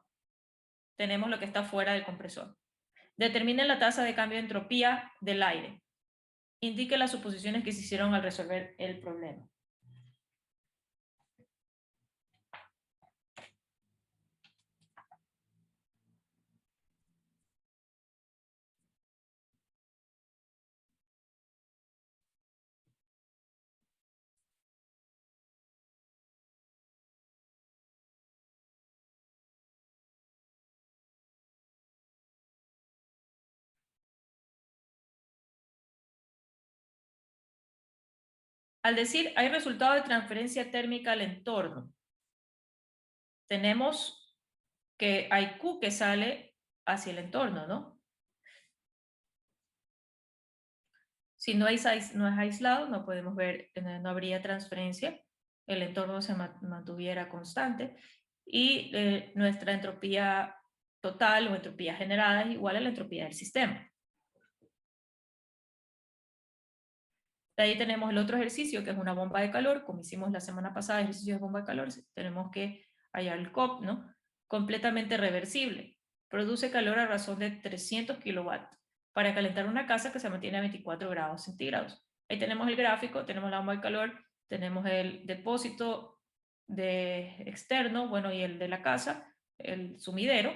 tenemos lo que está fuera del compresor. Determinen la tasa de cambio de entropía del aire. Indique las suposiciones que se hicieron al resolver el problema. Al decir hay resultado de transferencia térmica al entorno, tenemos que hay Q que sale hacia el entorno, ¿no? Si no es aislado, no podemos ver, no habría transferencia, el entorno se mantuviera constante y nuestra entropía total o entropía generada es igual a la entropía del sistema. De ahí tenemos el otro ejercicio, que es una bomba de calor, como hicimos la semana pasada, ejercicio de bomba de calor, tenemos que hallar el COP, ¿no? Completamente reversible. Produce calor a razón de 300 kilowatts para calentar una casa que se mantiene a 24 grados centígrados. Ahí tenemos el gráfico, tenemos la bomba de calor, tenemos el depósito externo, bueno, y el de la casa, el sumidero.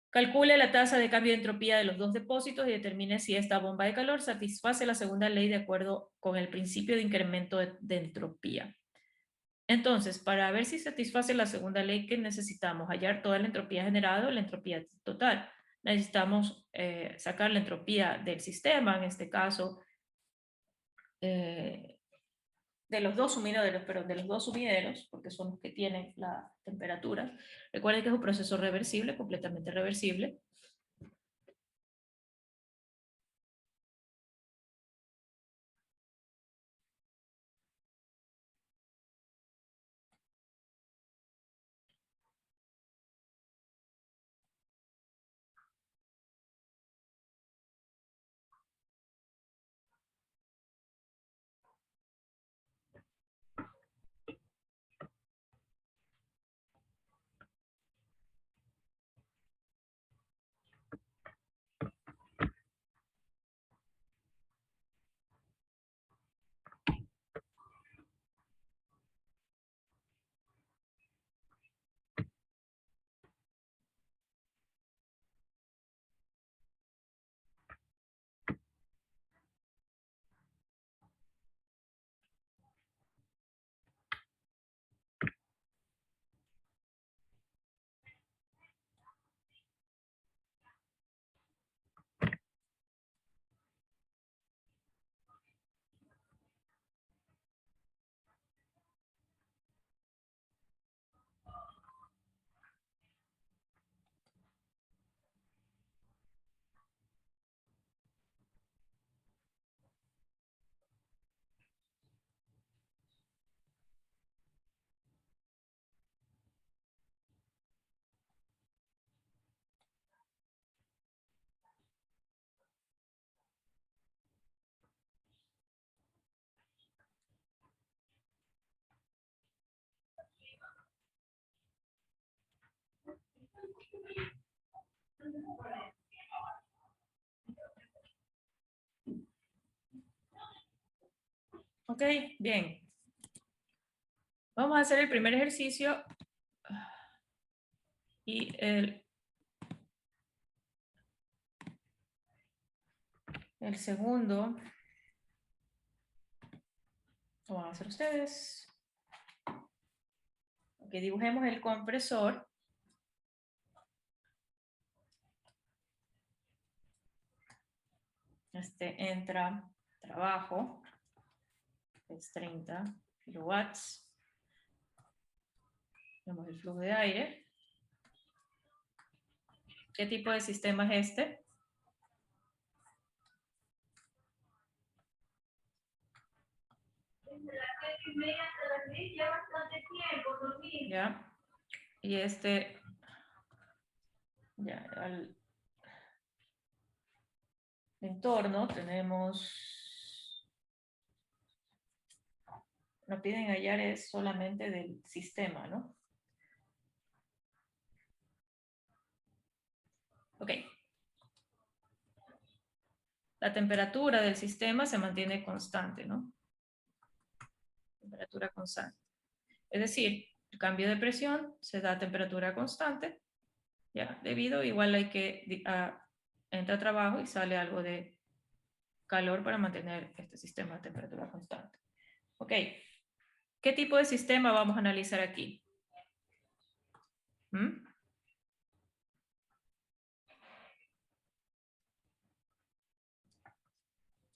Calcule la tasa de cambio de entropía de los dos depósitos y determine si esta bomba de calor satisface la segunda ley de acuerdo con el principio de incremento de entropía. Entonces, para ver si satisface la segunda ley, ¿qué necesitamos? Hallar toda la entropía generada o la entropía total. Necesitamos sacar la entropía del sistema, en este caso, de los dos sumideros, perdón, de los dos sumideros, porque son los que tienen la temperatura. Recuerden que es un proceso reversible, completamente reversible. Ok, bien. Vamos a hacer el primer ejercicio y el segundo lo van a hacer ustedes. Ok, dibujemos el compresor. Entra trabajo, es 30 kilowatts. Tenemos el flujo de aire. ¿Qué tipo de sistema es este? Ya. Y ya, al entorno tenemos, nos piden hallar es solamente del sistema, ¿no? Ok. La temperatura del sistema se mantiene constante, ¿no? Temperatura constante. Es decir, el cambio de presión se da a temperatura constante, ¿ya? Debido, igual hay que, entra a trabajo y sale algo de calor para mantener este sistema a temperatura constante. Ok. ¿Qué tipo de sistema vamos a analizar aquí? ¿Mm?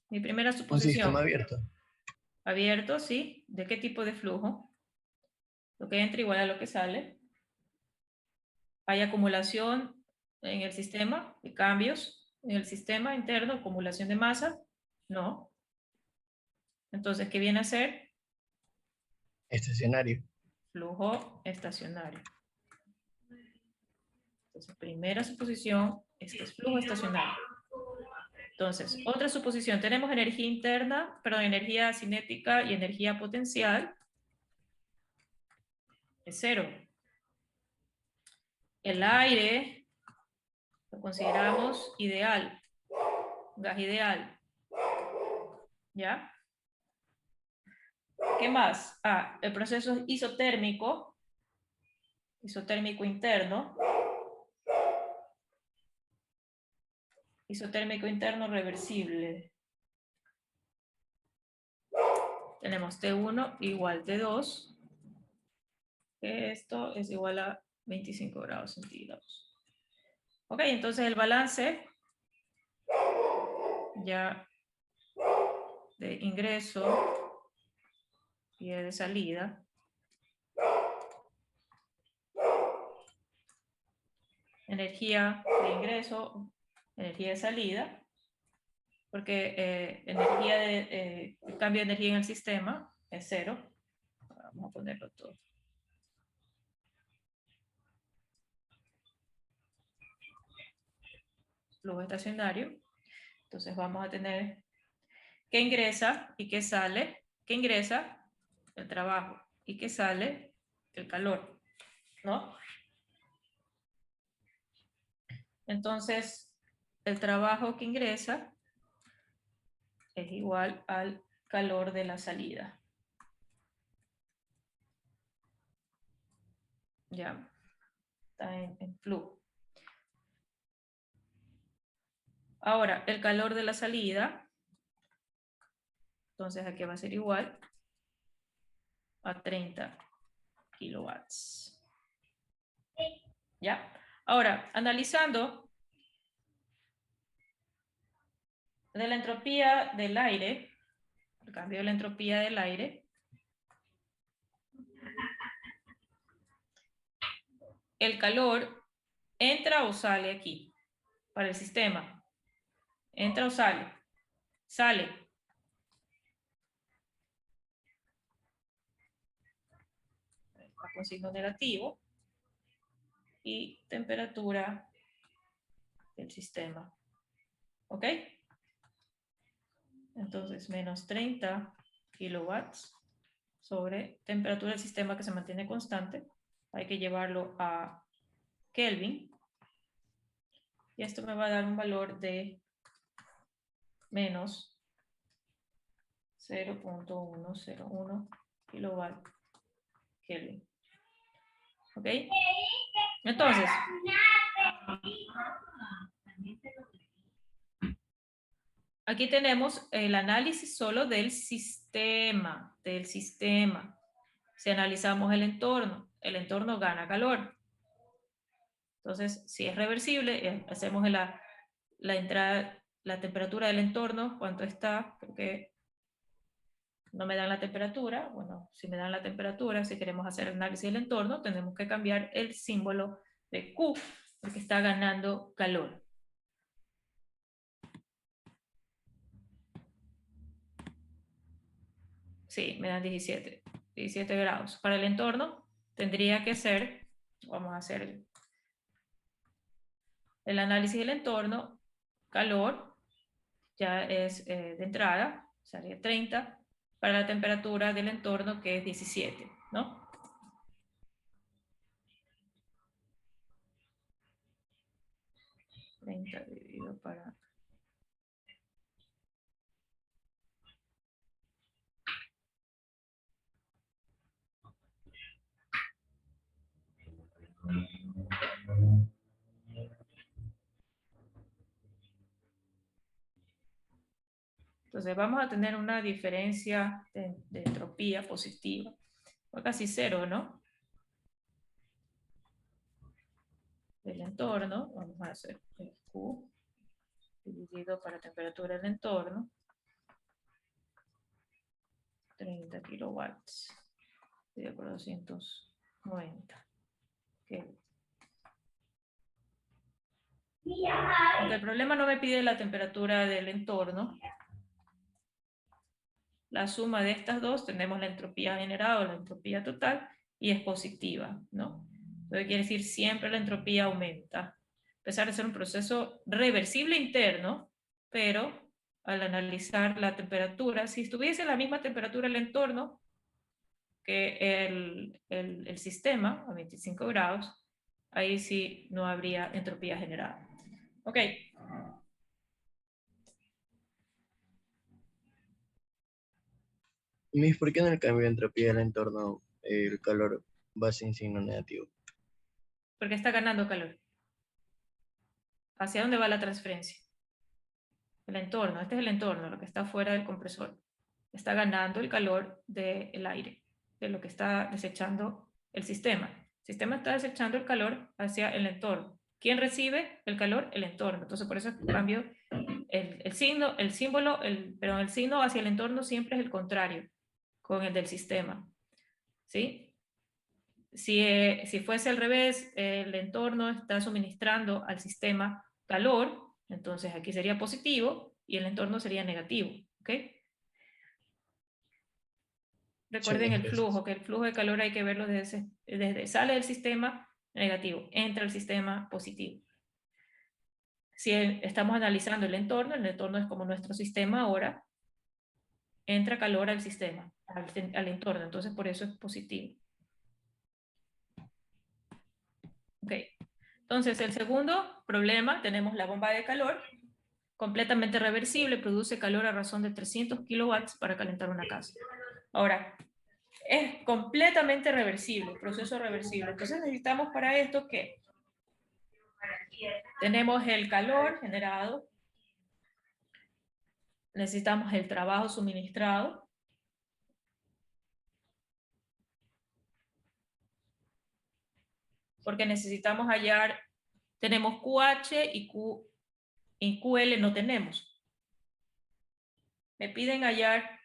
Mi primera Un suposición. sistema abierto. Abierto, sí. ¿De qué tipo de flujo? Lo que entra igual a lo que sale. Hay acumulación en el sistema, de cambios en el sistema interno, acumulación de masa. No. Entonces, ¿qué viene a ser? Estacionario. Flujo estacionario. Entonces, primera suposición, este es flujo estacionario. Entonces, otra suposición, tenemos energía interna, perdón, energía cinética y energía potencial. Es 0. El aire lo consideramos ideal, gas ideal. ¿Ya? ¿Qué más? El proceso isotérmico interno. Isotérmico interno reversible. Tenemos T1 igual T2. Esto es igual a 25 grados centígrados. Ok, entonces el balance ya de ingreso y de salida. Energía de ingreso, energía de salida, porque energía el cambio de energía en el sistema es 0. Vamos a ponerlo todo. Flujo estacionario. Entonces vamos a tener que ingresa y que sale. Que ingresa el trabajo y que sale el calor, ¿no? Entonces, el trabajo que ingresa es igual al calor de la salida. Ya, está en flujo. Ahora, el calor de la salida, entonces aquí va a ser igual a 30 kilowatts. ¿Ya? Ahora, analizando de la entropía del aire, el cambio de la entropía del aire, el calor entra o sale aquí para el sistema. Entra o sale. Sale. Está con signo negativo. Y temperatura del sistema. ¿Ok? Entonces, menos 30 kilowatts sobre temperatura del sistema que se mantiene constante. Hay que llevarlo a Kelvin. Y esto me va a dar un valor de menos 0.101 kilowatt Kelvin. ¿Ok? Entonces, aquí tenemos el análisis solo del sistema, Si analizamos el entorno gana calor. Entonces, si es reversible, hacemos la entrada, la temperatura del entorno, ¿cuánto está? Creo que no me dan la temperatura. Bueno, si me dan la temperatura, si queremos hacer el análisis del entorno, tenemos que cambiar el símbolo de Q, porque está ganando calor. Sí, me dan 17 grados. Para el entorno tendría que ser, vamos a hacer el análisis del entorno, calor, ya es de entrada, sería 30, para la temperatura del entorno que es 17, ¿no? Dividido para... Entonces vamos a tener una diferencia de entropía positiva, o casi cero, ¿no? Del entorno, vamos a hacer el Q dividido para temperatura del entorno, 30 kilowatts, dividido por 290. Okay. Aunque el problema no me pide la temperatura del entorno, la suma de estas dos, tenemos la entropía generada o la entropía total, y es positiva, ¿no? Entonces quiere decir siempre la entropía aumenta, a pesar de ser un proceso reversible interno, pero al analizar la temperatura, si estuviese a la misma temperatura el entorno que el sistema, a 25 grados, ahí sí no habría entropía generada. Ok. Miss, ¿por qué en el cambio de entropía del entorno el calor va sin signo negativo? Porque está ganando calor. ¿Hacia dónde va la transferencia? El entorno, este es el entorno, lo que está fuera del compresor. Está ganando el calor del aire, de lo que está desechando el sistema. El sistema está desechando el calor hacia el entorno. ¿Quién recibe el calor? El entorno. Entonces, por eso cambio el signo, el símbolo, pero el signo hacia el entorno siempre es el contrario, con el del sistema. ¿Sí? Si fuese al revés, el entorno está suministrando al sistema calor, entonces aquí sería positivo y el entorno sería negativo. ¿Ok? Recuerden Sí, el gracias. flujo, que el flujo de calor hay que verlo desde sale del sistema negativo, entra al sistema positivo. Si estamos analizando el entorno es como nuestro sistema ahora, entra calor al sistema, al entorno, entonces por eso es positivo. Ok, entonces el segundo problema, tenemos la bomba de calor, completamente reversible, produce calor a razón de 300 kilowatts para calentar una casa. Ahora, es completamente reversible, proceso reversible. Entonces necesitamos para esto que tenemos el calor generado, necesitamos el trabajo suministrado, porque necesitamos hallar, tenemos QH y QL no tenemos. Me piden hallar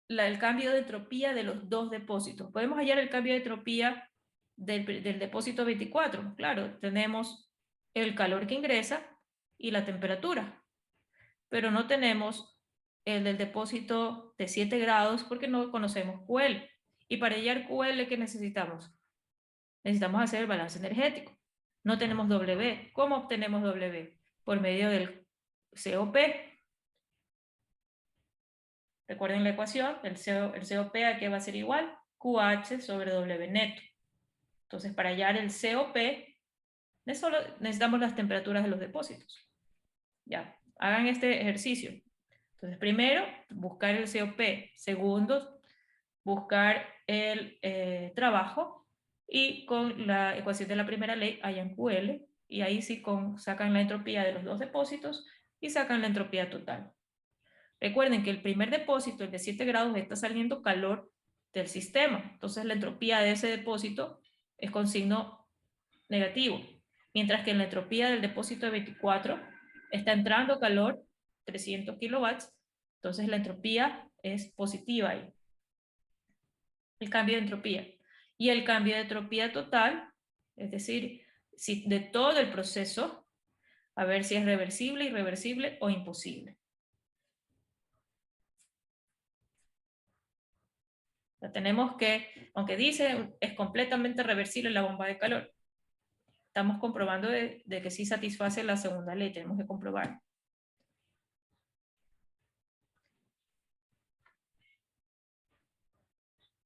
el cambio de entropía de los dos depósitos. Podemos hallar el cambio de entropía del depósito 24. Claro, tenemos el calor que ingresa y la temperatura, pero no tenemos el del depósito de 7 grados porque no conocemos QL. Y para hallar QL, ¿qué necesitamos? Necesitamos hacer el balance energético. No tenemos W. ¿Cómo obtenemos W? Por medio del COP. Recuerden la ecuación, el COP a qué va a ser igual, QH sobre W neto. Entonces, para hallar el COP, necesitamos las temperaturas de los depósitos. Ya, hagan este ejercicio. Entonces, primero, buscar el COP. Segundo, buscar el trabajo. Y con la ecuación de la primera ley, hallan QL. Y ahí sí sacan la entropía de los dos depósitos y sacan la entropía total. Recuerden que el primer depósito, el de 7 grados, está saliendo calor del sistema. Entonces, la entropía de ese depósito es con signo negativo. Mientras que en la entropía del depósito de 24 está entrando calor, 300 kilowatts, entonces la entropía es positiva ahí. El cambio de entropía. Y el cambio de entropía total, es decir, si de todo el proceso, a ver si es reversible, irreversible o imposible. O sea, tenemos que, aunque dice es completamente reversible la bomba de calor, estamos comprobando de que sí satisface la segunda ley, tenemos que comprobar.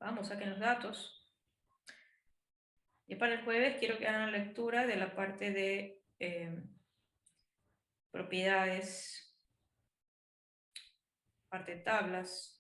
Vamos, saquen los datos. Y para el jueves quiero que hagan lectura de la parte de propiedades, parte de tablas.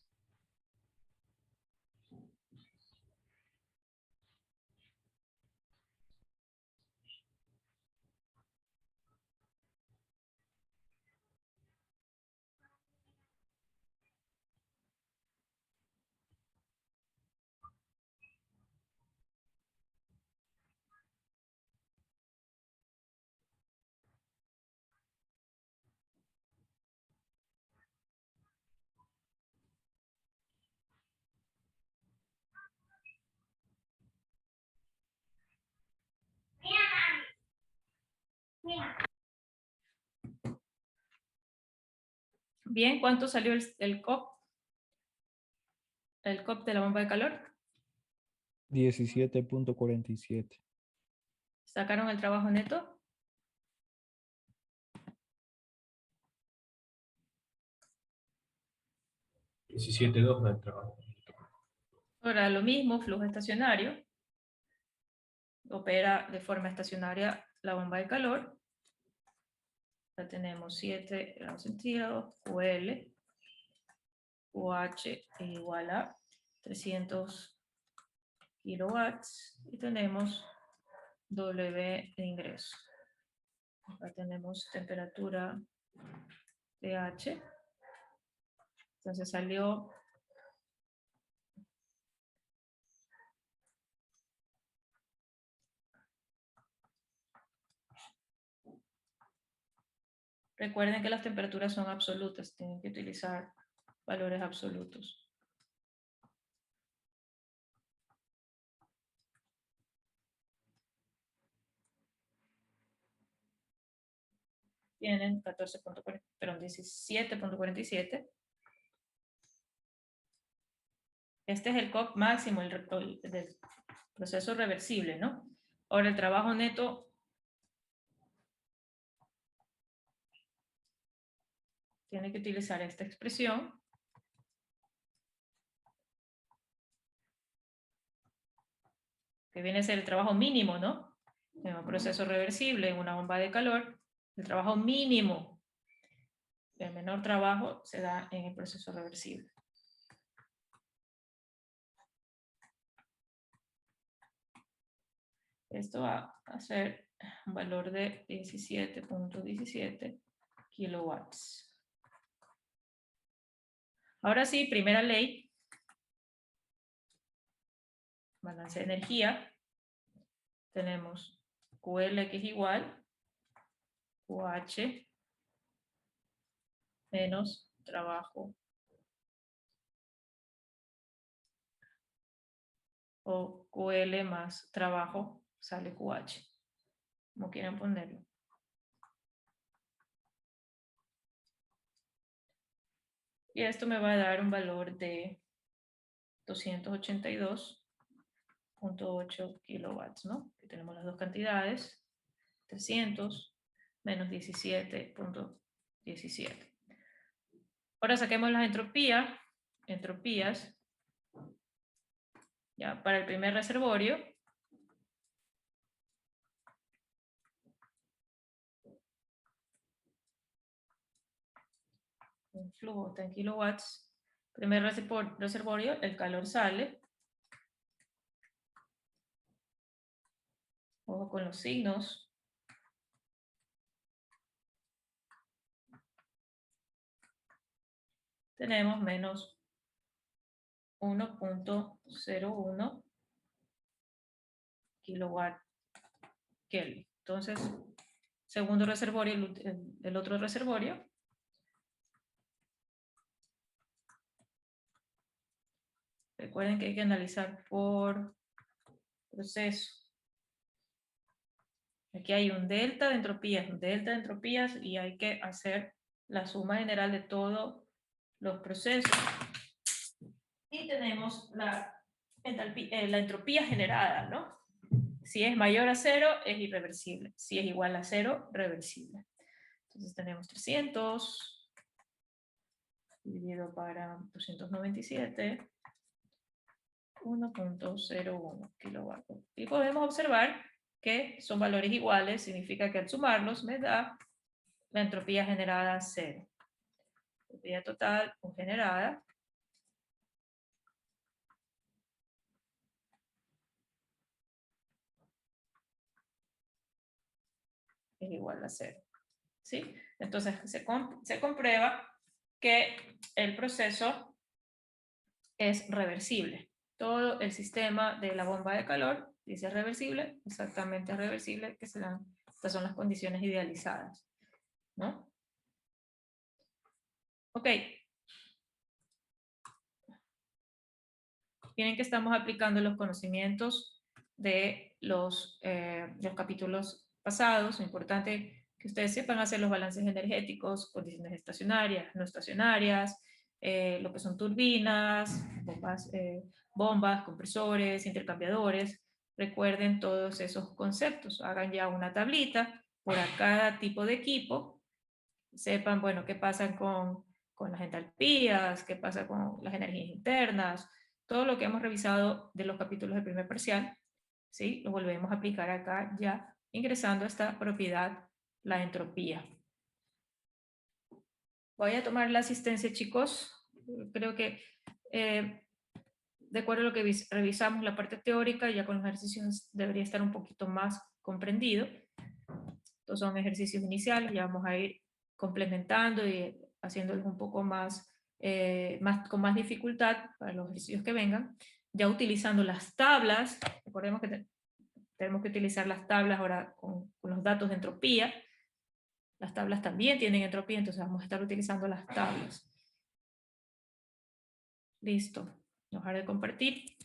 Bien, ¿cuánto salió el COP? El COP de la bomba de calor. 17.47. ¿Sacaron el trabajo neto? $17.2 del trabajo. Ahora lo mismo, flujo estacionario. Opera de forma estacionaria la bomba de calor. Ya tenemos 7 grados centígrados, QL, QH igual a 300 kilowatts y tenemos W de ingreso. Acá tenemos temperatura pH. Entonces salió recuerden que las temperaturas son absolutas, tienen que utilizar valores absolutos. Tienen 17.47. Este es el COP máximo del proceso reversible, ¿no? Ahora el trabajo neto tiene que utilizar esta expresión. Que viene a ser el trabajo mínimo, ¿no? En un proceso reversible, en una bomba de calor, el trabajo mínimo, el menor trabajo se da en el proceso reversible. Esto va a ser un valor de 17.17 kilowatts. Ahora sí, primera ley. Balance de energía. Tenemos QL que es igual QH menos trabajo o QL más trabajo sale QH, como quieran ponerlo. Y esto me va a dar un valor de 282.8 kilowatts, ¿no? Que tenemos las dos cantidades, 300 menos 17.17. Ahora saquemos las entropías, ya, para el primer reservorio. el flujo está en kilowatts. Primer reservorio, el calor sale. Ojo con los signos. Tenemos menos 1.01 kilowatt Kelvin. Entonces, segundo reservorio, el otro reservorio. Recuerden que hay que analizar por proceso. Aquí hay un delta de entropías, y hay que hacer la suma general de todos los procesos. Y tenemos la entropía generada, ¿no? Si es mayor a 0, es irreversible. Si es igual a 0, reversible. Entonces tenemos 300 dividido para 297, 1.01 kilovatios. Y podemos observar que son valores iguales, significa que al sumarlos me da la entropía generada 0. Entropía total o generada es igual a 0. ¿Sí? Entonces se comprueba que el proceso es reversible. Todo el sistema de la bomba de calor dice reversible, exactamente reversible, que serán, estas son las condiciones idealizadas, ¿no? Ok. Miren que estamos aplicando los conocimientos de los capítulos pasados. Es importante que ustedes sepan hacer los balances energéticos, condiciones estacionarias, no estacionarias, lo que son turbinas, bombas, compresores, intercambiadores. Recuerden todos esos conceptos. Hagan ya una tablita por cada tipo de equipo. Sepan, bueno, qué pasa con las entalpías, qué pasa con las energías internas, todo lo que hemos revisado de los capítulos del primer parcial, ¿sí? Lo volvemos a aplicar acá ya, ingresando a esta propiedad, la entropía. Voy a tomar la asistencia, chicos. Creo que de acuerdo a lo que revisamos la parte teórica, ya con los ejercicios debería estar un poquito más comprendido. Estos son ejercicios iniciales, ya vamos a ir complementando y haciéndolos un poco más, con más dificultad para los ejercicios que vengan, ya utilizando las tablas. Recordemos que tenemos que utilizar las tablas ahora con los datos de entropía. Las tablas también tienen entropía, entonces vamos a estar utilizando las tablas. Listo. Dejar de compartir.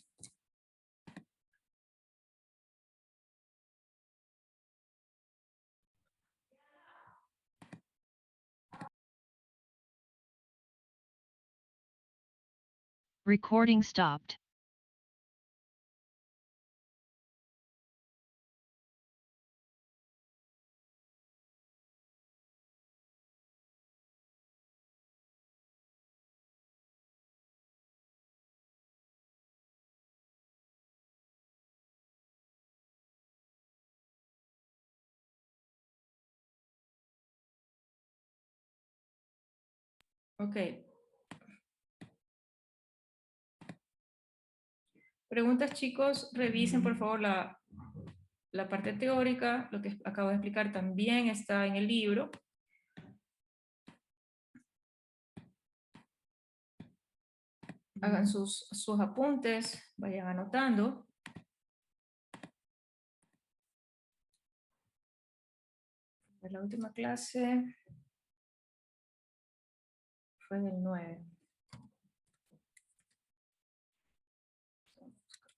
Recording stopped. Ok. Preguntas, chicos, revisen por favor la parte teórica, lo que acabo de explicar también está en el libro. Hagan sus apuntes, vayan anotando. La última clase fue del 9.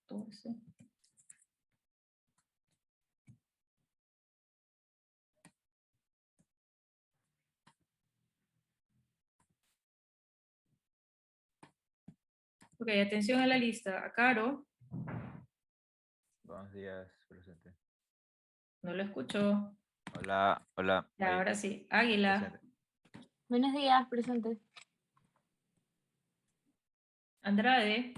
14. Ok, atención a la lista. A Caro, Buenos días, presente. no lo escuchó. Hola, hola. Ya, Ahí, ahora sí. Águila, presente. Buenos días, presente. Andrade,